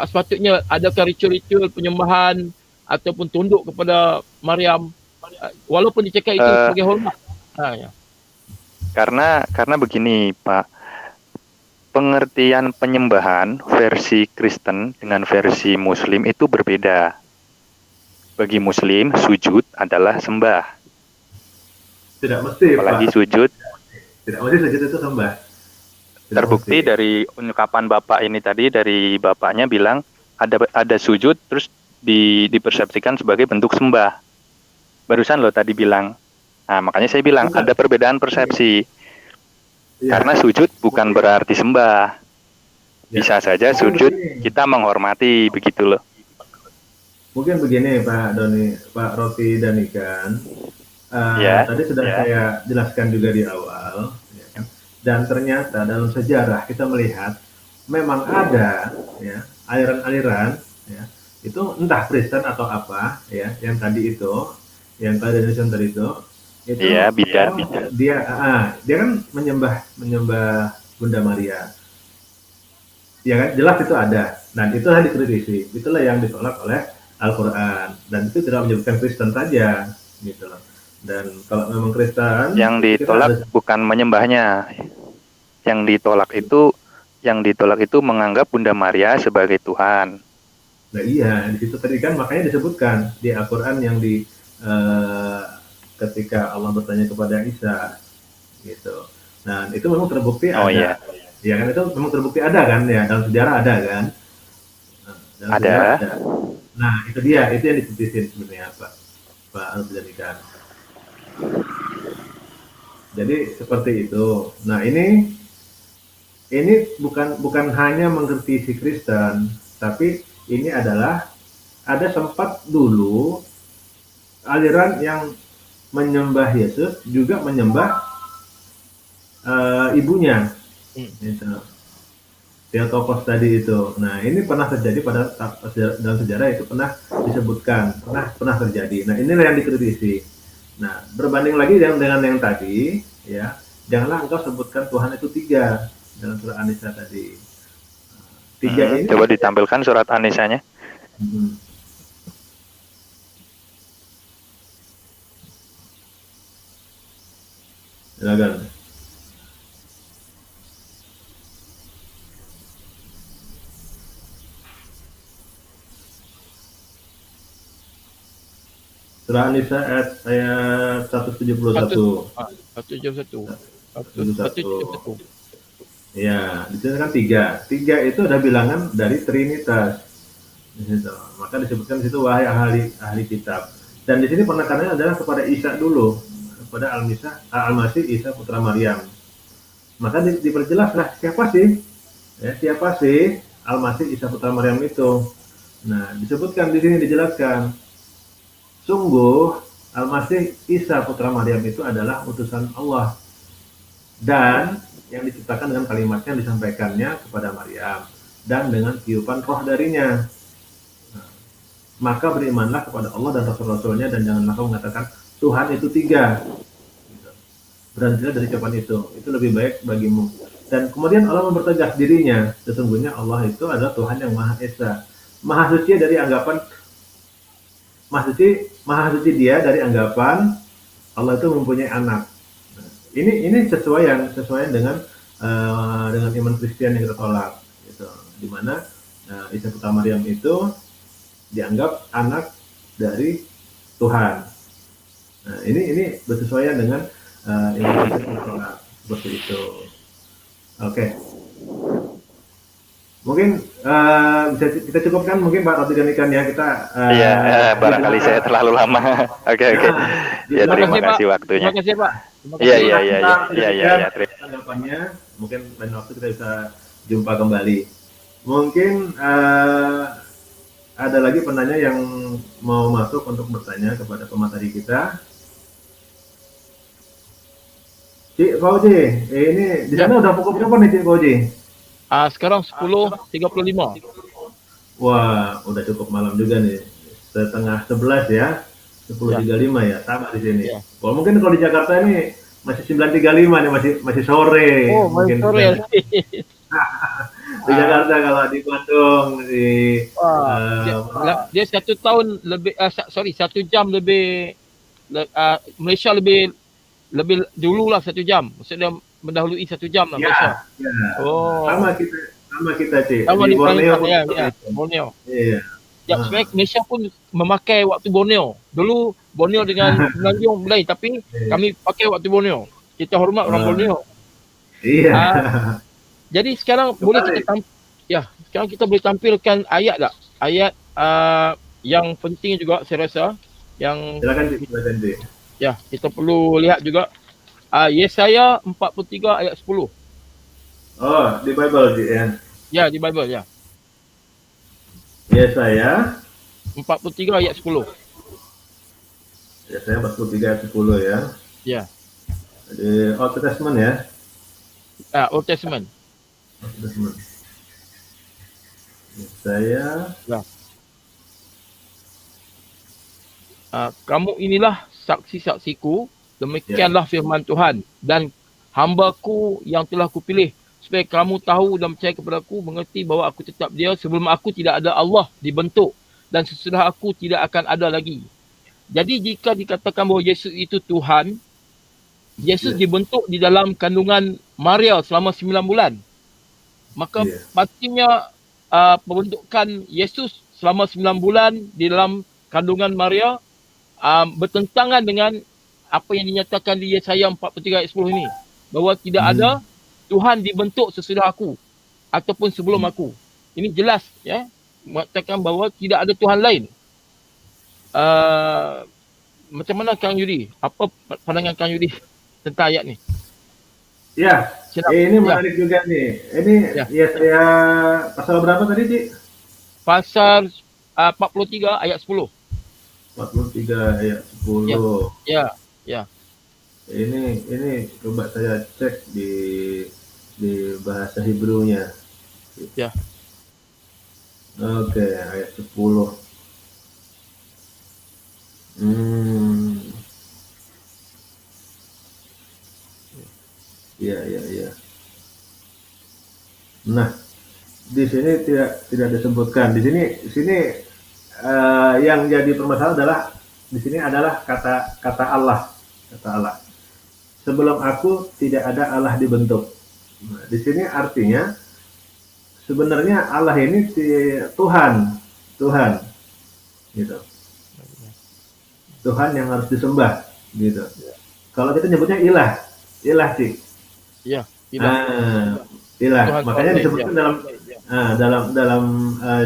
sepatutnya adakan ritual-ritual penyembahan ataupun tunduk kepada Maryam, walaupun dicakap itu sebagai hormat. Ya. Karena begini, Pak, pengertian penyembahan versi Kristen dengan versi Muslim itu berbeda. Bagi Muslim, sujud adalah sembah. Tidak mesti, apalagi Pak. Sujud. Tidak mesti sujud itu sembah. Terbukti dari ungkapan Bapak ini tadi, dari Bapaknya bilang ada sujud terus dipersepsikan sebagai bentuk sembah. Barusan lo tadi bilang. Nah, makanya saya bilang ada perbedaan persepsi. Ya. Karena sujud bukan berarti sembah. Bisa saja sujud kita menghormati, begitu loh. Mungkin begini Pak Doni, Pak Rofi dan Ikan. Tadi sudah saya jelaskan juga di awal, ya kan? Dan ternyata dalam sejarah kita melihat memang ada aliran-aliran itu entah Kristen atau apa yang tadi itu, yang tadi itu beda. Dia kan menyembah Bunda Maria. Ya kan, jelas itu ada. Nah, itulah dikritisi. Itulah yang ditolak oleh Al-Quran, dan itu tidak menyebutkan Kristen saja, gitu loh. Dan kalau memang Kristen, yang ditolak bukan menyembahnya. Yang ditolak itu menganggap Bunda Maria sebagai Tuhan. Nah iya, di situ tadi kan makanya disebutkan di Al-Quran yang ketika Allah bertanya kepada Isa, gitu. Nah itu memang terbukti ada. Iya. Ya kan, itu memang terbukti ada kan, ya dalam sejarah ada kan. Ada. Nah itu dia, itu yang dikritisin sebenarnya Pak Al-Jadikan. Jadi seperti itu. Nah ini bukan hanya mengkritisi Kristen, tapi ini adalah ada sempat dulu aliran yang menyembah Yesus juga menyembah ibunya, gitu. Theotokos tadi itu. Nah ini pernah terjadi dalam sejarah itu pernah disebutkan, pernah terjadi. Nah inilah yang dikritisi. Nah berbanding lagi dengan yang tadi, ya janganlah engkau sebutkan Tuhan itu 3, dalam surah An-Nisa tadi. Tiga ini. Coba ditampilkan surat An-Nisanya. Hmm. Silakan. Surah An-Nisa ayat 171. 171. 171. Ya, di sini kan tiga. Tiga itu ada bilangan dari Trinitas. Di situ. Maka disebutkan di situ wahai ahli kitab. Dan di sini penekanannya adalah kepada Isa dulu, kepada Al-Masih Isa putra Maryam. Maka diperjelaslah siapa sih? Ya, siapa sih Al-Masih Isa putra Maryam itu? Nah, disebutkan di sini dijelaskan. Sungguh Al-Masih Isa putra Maryam itu adalah utusan Allah dan yang diciptakan dengan kalimat yang disampaikannya kepada Maryam dan dengan tiupan roh darinya. Nah, maka berimanlah kepada Allah dan Rasul-Rasulnya dan janganlah kamu mengatakan Tuhan itu tiga. Berhentilah dari ucapan itu lebih baik bagimu. Dan kemudian Allah mempertegas dirinya, sesungguhnya Allah itu adalah Tuhan yang Maha Esa, Maha Suci dari anggapan Maha suci dia dari anggapan Allah itu mempunyai anak. Nah, ini sesuaian dengan iman Kristen yang kita tolak, gitu. Di mana Isa putra Maryam itu dianggap anak dari Tuhan. Nah, ini bersesuaian dengan iman Kristen yang kita tolak seperti itu. Oke. Mungkin bisa kita cukupkan mungkin Pak Roti dan Ikan ya kita. Barangkali saya terlalu lama. Oke. Ya terima kasih waktunya. Terima kasih Pak. Iya. Tanggapannya mungkin lain waktu kita bisa jumpa kembali. Mungkin ada lagi penanya yang mau masuk untuk bertanya kepada pemateri kita. Cik Fauzi, ini di sana udah pukul berapa nih Cik Fauzi? Sekarang 10.35. Wah, udah cukup malam juga nih. Setengah 11 ya. 10.35 ya, sama di sini. Ya. Kalau mungkin kalau di Jakarta ini masih 9.35 nih, masih sore. Oh, mungkin sore. Di Jakarta, kalau di Bandung di dia 1 tahun lebih 1 jam lebih Malaysia lebih dulu lah 1 jam. Maksudnya mendahului 1 jam lah Malaysia. Ya. Oh. Sama kita Cik. Sama Di Borneo pun Borneo. Iya. Sebenarnya Malaysia pun memakai waktu Borneo. Dulu Borneo dengan Semenanjung lain, tapi kami pakai waktu Borneo. Kita hormat orang Borneo. Iya. Jadi sekarang sekarang kita boleh tampilkan ayat tak? Ayat yang penting juga saya rasa yang Silakan Cik. Ya, kita perlu lihat juga Yesaya 43 ayat 10. Oh, di Bible Cik ya. Ya, di Bible ya. Yesaya 43 ayat 10. Yesaya 43 ayat 10 ya. Ya. Di Old Testament ya. Old Testament. Old Testament. Yesaya. Ya. Kamu inilah saksi-saksiku, demikianlah firman Tuhan, dan hamba-Ku yang telah Kupilih, supaya kamu tahu dan percaya kepadaku, mengerti bahawa aku tetap dia, sebelum aku tidak ada Allah dibentuk, dan sesudah aku tidak akan ada lagi. Jadi jika dikatakan bahawa Yesus itu Tuhan, Yesus dibentuk di dalam kandungan Maria selama 9 bulan. Maka pastinya pembentukan Yesus selama 9 bulan di dalam kandungan Maria bertentangan dengan apa yang dinyatakan di Yesaya 43 ayat 10 ini, bahawa tidak ada Tuhan dibentuk sesudah aku ataupun sebelum aku. Ini jelas ya, mengatakan bahawa tidak ada Tuhan lain. Macam mana Kang Yudi? Apa pandangan Kang Yudi tentang ayat ni? Ya, ini menarik juga nih. Ini Yesaya pasal berapa tadi Cik? Pasal 43 ayat 10. 43 ayat 10. Ya. Ini coba saya cek di bahasa Hebrew-nya. Ya. Oke, ayat 10. Iya. Nah, di sini tidak disebutkan. Di sini yang jadi permasalahan adalah di sini adalah kata Allah, kata Allah. Sebelum aku tidak ada Allah dibentuk. Nah, di sini artinya sebenarnya Allah ini Tuhan, Tuhan, gitu. Tuhan yang harus disembah, gitu. Kalau kita nyebutnya ilah, ilah sih. Ya, ilah. Ilah. Tuhan Makanya Tuhan, disebutkan ya. dalam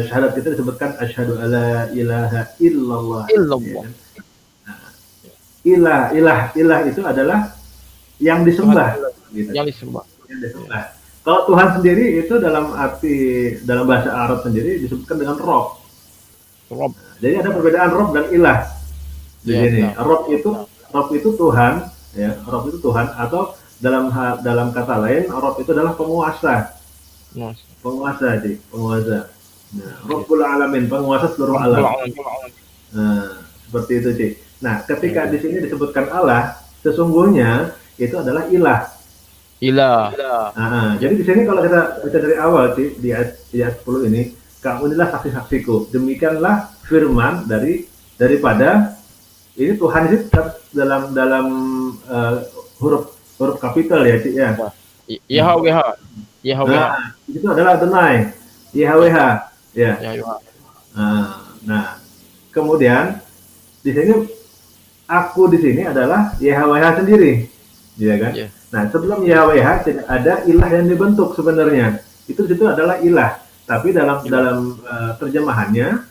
syahadat kita disebutkan asyhadu alla ilaha illallah. Illallah. Ilah itu adalah yang disembah, gitu. Yang disembah. Yang disembah. Kalau Tuhan sendiri itu dalam bahasa Arab sendiri disebutkan dengan Rob. Rob. Jadi ada perbedaan Rob dan ilah di Ya, sini. benar. Rob itu Tuhan, ya. Rob itu Tuhan, atau dalam kata lain Rob itu adalah penguasa. Mas. Penguasa, Cik. Penguasa. Nah, Rabbul Alamin, penguasa seluruh alam. Nah, seperti itu, Cik. Nah, ketika di sini disebutkan Allah, sesungguhnya itu adalah ilah. Ilah. Jadi di sini kalau kita baca dari awal, Cik, di ayat 10 ini, kamu inilah saksi-saksiku. Demikianlah firman daripada ini Tuhan itu dalam huruf kapital ya, Cik ya. Yahweh. Nah, itu adalah Adonai, YHWH, ya. Yahweh. Nah, kemudian di sini aku di sini adalah YHWH sendiri, ya kan? Ya. Nah, sebelum YHWH tidak ada ilah yang dibentuk sebenarnya. Itu adalah ilah. Tapi dalam terjemahannya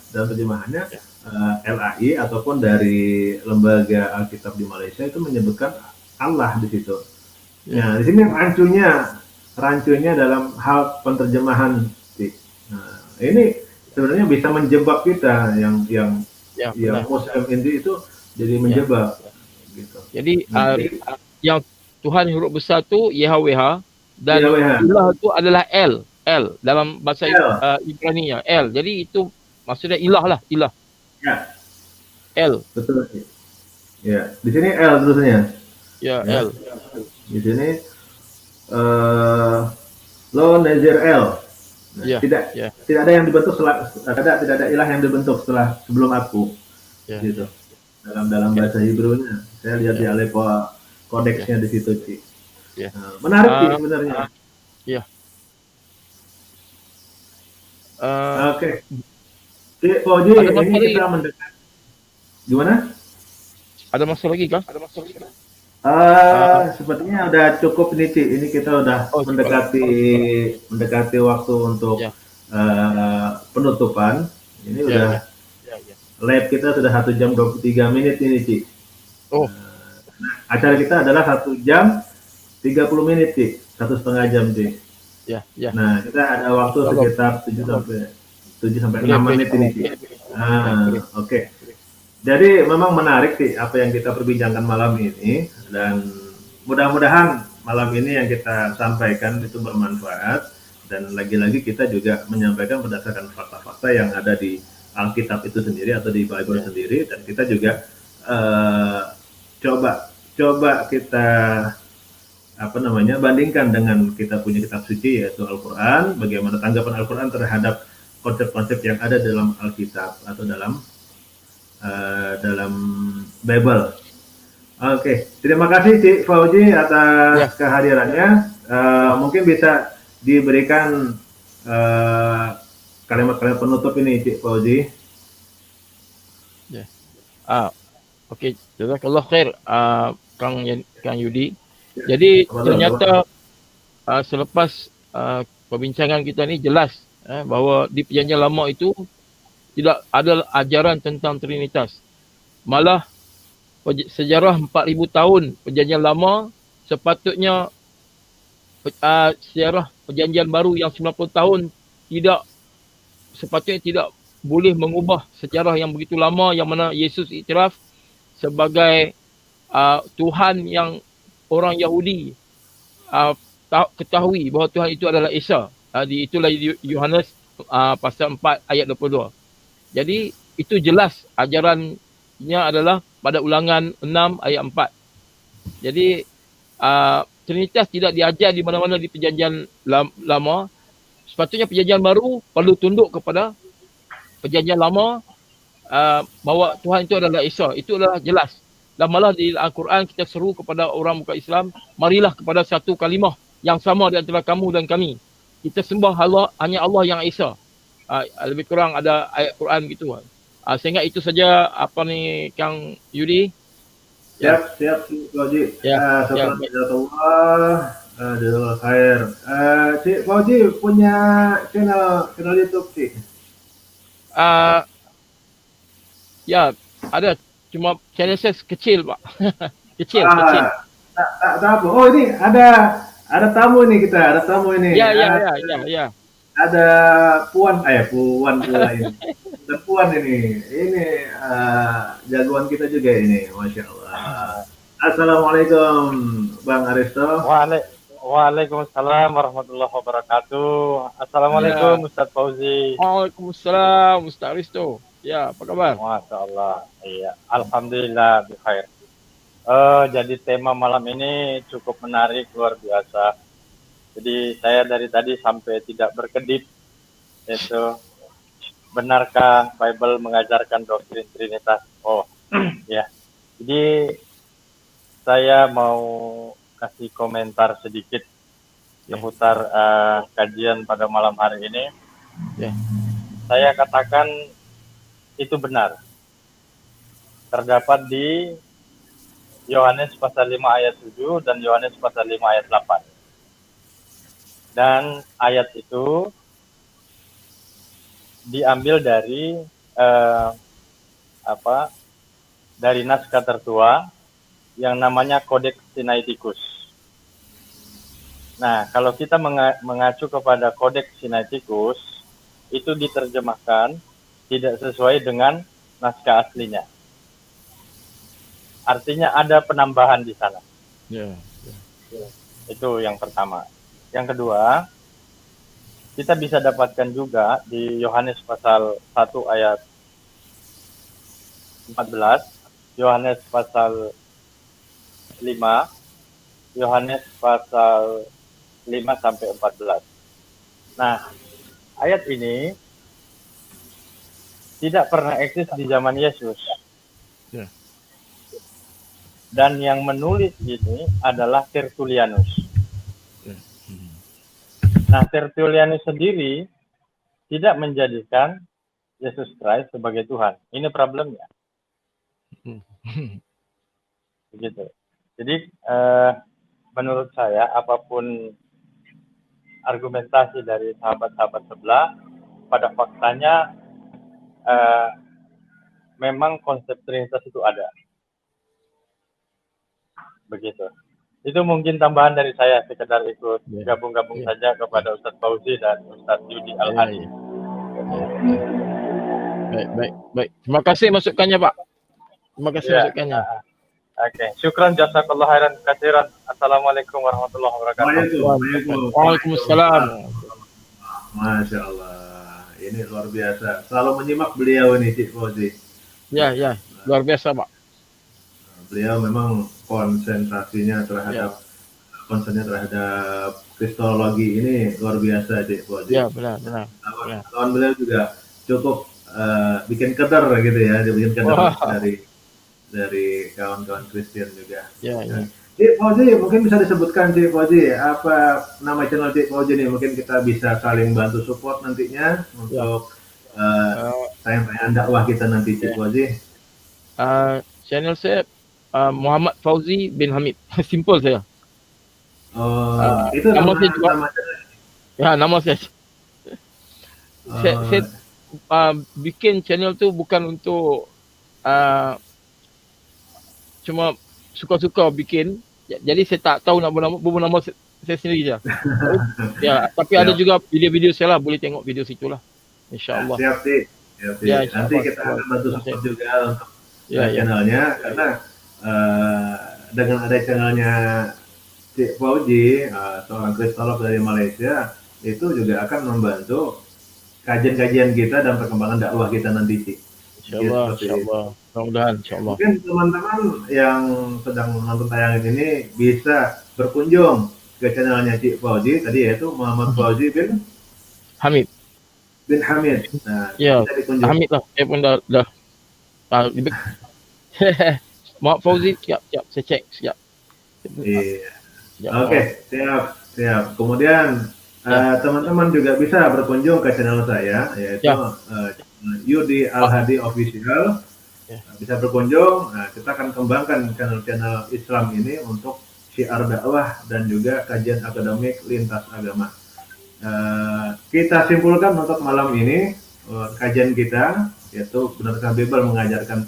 LAI ataupun dari lembaga Alkitab di Malaysia itu menyebutkan Allah di situ. Nah, di sini rancunya dalam hal penterjemahan. Nah, ini sebenarnya bisa menjebak kita yang Muslim Indi itu jadi menjebak, gitu. Jadi yang Tuhan huruf besar tu YHWH dan ilah itu adalah L dalam bahasa Ibrani ya, L. Jadi itu maksudnya ilah lah, ilah. Ya. L. Betul. Ya, di sini L tulisannya. Ya, L. Di sini Lo Nazir L. Nah, Ya. Tidak ada yang dibentuk tidak ada ilah yang dibentuk sebelum aku. Ya. Gitu. Dalam bahasa Hebrew-nya. Saya lihat di Aleppo kodeksnya di situ, Ci. Ya. Menarik sih sebenarnya. Ya. Oke. Cik Fauji, ini kita mendekat. Gimana? Ada masalah lagi kah? Sepertinya udah cukup nih, Ci. Ini kita udah mendekati waktu untuk penutupan. Ini udah live kita sudah 1 jam 23 menit ini, Ci. Acara kita adalah 1 jam 30 menit, Ci. 1,5 jam, Ci. Ya. Nah, kita ada waktu sekitar 7 sampai 6 menit ini, Ci. Oke. Jadi memang menarik sih apa yang kita perbincangkan malam ini, dan mudah-mudahan malam ini yang kita sampaikan itu bermanfaat, dan lagi-lagi kita juga menyampaikan berdasarkan fakta-fakta yang ada di Alkitab itu sendiri atau di Bible sendiri, dan kita juga coba kita bandingkan dengan kita punya kitab suci yaitu Al-Quran, bagaimana tanggapan Al-Quran terhadap konsep-konsep yang ada dalam Alkitab atau dalam Bible. Oke, terima kasih Cik Fauji atas kehadirannya. Mungkin bisa diberikan kalimat-kalimat penutup ini, Cik Fauji. Okey, jazakallah khair Kang Yudi. Jadi ternyata selepas perbincangan kita ni jelas bahawa di Perjanjian Lama itu tidak ada ajaran tentang Trinitas. Malah sejarah 4,000 tahun Perjanjian Lama sepatutnya sejarah Perjanjian Baru yang 90 tahun sepatutnya tidak boleh mengubah sejarah yang begitu lama yang mana Yesus iktiraf sebagai Tuhan yang orang Yahudi ketahui bahawa Tuhan itu adalah Isa. Itulah Yohanes pasal 4 ayat 22. Jadi itu jelas ajarannya adalah pada Ulangan 6 ayat 4. Jadi Trinitas tidak diajar di mana-mana di Perjanjian Lama. sepatutnya perjanjian baru perlu tunduk kepada perjanjian lama, bahawa Tuhan itu adalah Isa. Itu adalah jelas. Dan malah di Al-Quran kita seru kepada orang bukan Islam, marilah kepada satu kalimah yang sama di antara kamu dan kami. Kita sembah Allah, hanya Allah yang Esa. Lebih kurang ada ayat Quran gitu. Sehingga itu saja Kang Yudi. Siap, Cik Fauzi. Syukur jazakallah. Jazakallah khair. Cik Fauzi punya channel YouTube, Cik? Ya, ada. Cuma channel saya kecil, Pak. kecil. Tak apa. Oh, ini ada tamu nih kita, ada tamu ini. Ya. Ada Puan pula ini. Ada Puan ini. Ini jagoan kita juga ini, Masya Allah. Assalamualaikum, Bang Aristo. Waalaikumsalam warahmatullahi wabarakatuh. Assalamualaikum Ustaz Fauzi. Waalaikumsalam Ustaz Aristo. Ya, apa kabar? Masya Allah. Iya, alhamdulillah bikhair. Jadi tema malam ini cukup menarik, luar biasa. Jadi saya dari tadi sampai tidak berkedip, yaitu benarkah Bible mengajarkan doktrin Trinitas? Oh, ya. Jadi saya mau kasih komentar sedikit seputar kajian pada malam hari ini. Ya. Saya katakan itu benar. Terdapat di Yohanes pasal 5 ayat 7 dan Yohanes pasal 5 ayat 8. Dan ayat itu diambil dari dari naskah tertua yang namanya Codex Sinaiticus. Nah, kalau kita mengacu kepada Codex Sinaiticus, itu diterjemahkan tidak sesuai dengan naskah aslinya. Artinya ada penambahan di sana. Ya. Itu yang pertama. Yang kedua, kita bisa dapatkan juga di Yohanes pasal 1 ayat 14, Yohanes pasal 5, Yohanes pasal 5 sampai 14. Nah, ayat ini tidak pernah eksis di zaman Yesus. Ya. Dan yang menulis ini adalah Tertullianus. Ya. Nah, Tertullianus sendiri tidak menjadikan Yesus Christ sebagai Tuhan. Ini problemnya. Begitu. Jadi, menurut saya, apapun argumentasi dari sahabat-sahabat sebelah, pada faktanya memang konsep Trinitas itu ada. Begitu. Itu mungkin tambahan dari saya, sekedar ikut gabung-gabung saja kepada Ustaz Fauzi dan Ustaz Yudi Al-Hadi. Baik. Terima kasih masukannya, Pak. Terima kasih masukannya. Oke, syukran jazakallah khairan katsiran. Assalamualaikum warahmatullahi wabarakatuh. Waalaikumsalam. Masya Allah. Ini luar biasa. Selalu menyimak beliau ini, Cik Fauzi. Ya. Luar biasa, Pak. Beliau memang konsennya terhadap kristologi ini luar biasa, Cik Fauzi. Ya, benar. Kawan beliau juga cukup bikin keder gitu ya, dia bikin keder dari kawan-kawan Kristen juga. Ya. Cik Fauzi, mungkin bisa disebutkan, Cik Fauzi, apa nama channel Cik Fauzi ini? Mungkin kita bisa saling bantu support nantinya untuk tayang-tayang dakwah kita nanti, Cik Fauzi. Channel saya Muhammad Fauzi bin Hamid. Simple saya. Itu nama nama saya. Saya bikin channel tu bukan untuk cuma suka-suka bikin. Jadi saya tak tahu nama saya sendiri saja. Ya, tapi ada juga video-video saya lah, boleh tengok video situlah. Insya-Allah. Siap, Cik. Ya, nanti kita akan bantu support juga untuk channelnya, karena dengan ada channelnya Cik Fauzi, seorang kristolog dari Malaysia, itu juga akan membantu kajian-kajian kita dan perkembangan dakwah kita nanti, Cik. Insyaallah. Mudah-mudahan insyaallah. Mungkin teman-teman yang sedang menonton tayangan ini bisa berkunjung ke channelnya Cik Fauzi tadi, yaitu Muhammad Fauzi bin Hamid. bin Hamid. Nah, Ya, bisa dikunjungi. Hamid lah. Saya pun dah lebih. Mak Fauzi, siap. Saya cek, siap. Iya. Siap. Oke, siap. Kemudian teman-teman juga bisa berkunjung ke channel saya, yaitu Yudi Al-Hadi Official. Ya. Bisa berkunjung. Nah, kita akan kembangkan channel-channel Islam ini untuk syiar dakwah dan juga kajian akademik lintas agama. Kita simpulkan untuk malam ini kajian kita, yaitu benarkah Bible mengajarkan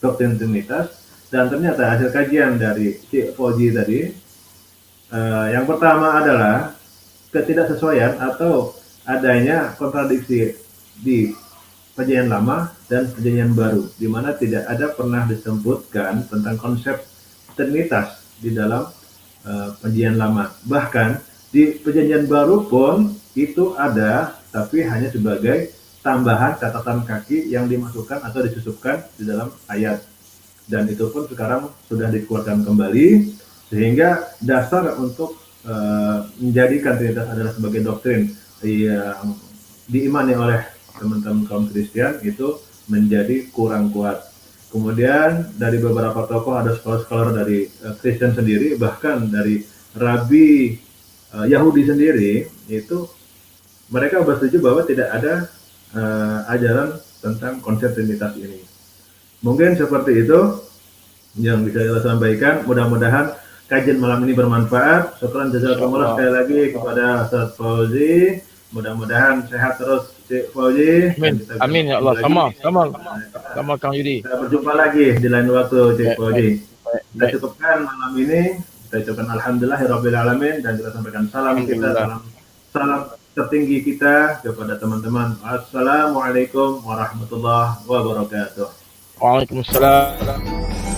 doktrin Trinitas, dan ternyata hasil kajian dari Cik Fauzi tadi, yang pertama adalah ketidaksesuaian atau adanya kontradiksi di perjanjian lama dan perjanjian baru, di mana tidak ada pernah disebutkan tentang konsep Trinitas di dalam perjanjian lama. Bahkan di perjanjian baru pun itu ada, tapi hanya sebagai tambahan catatan kaki yang dimasukkan atau disusupkan di dalam ayat. Dan itu pun sekarang sudah dikeluarkan kembali, sehingga dasar untuk menjadikan Trinitas adalah sebagai doktrin yang diimani oleh teman-teman kaum Kristen itu menjadi kurang kuat. Kemudian dari beberapa tokoh, ada scholar dari Kristen sendiri, bahkan dari Rabi Yahudi sendiri, itu mereka bersetuju bahwa tidak ada ajaran tentang konsep Trinitas ini. Mungkin seperti itu yang bisa kita sampaikan. Mudah-mudahan kajian malam ini bermanfaat. Syukran jazakumullah sekali lagi kepada Ustaz Fauzi. Mudah-mudahan sehat terus Cik Fauzi. Amin ya Allah. Sama Kang Yudi. Kita berjumpa lagi di lain waktu Cik Fauzi. Kita cukupkan malam ini. Kita ucapkan alhamdulillahirabbil alamin, dan kita sampaikan salam kita, salam tertinggi kita kepada teman-teman. Assalamualaikum warahmatullahi wabarakatuh. Waalaikumsalam.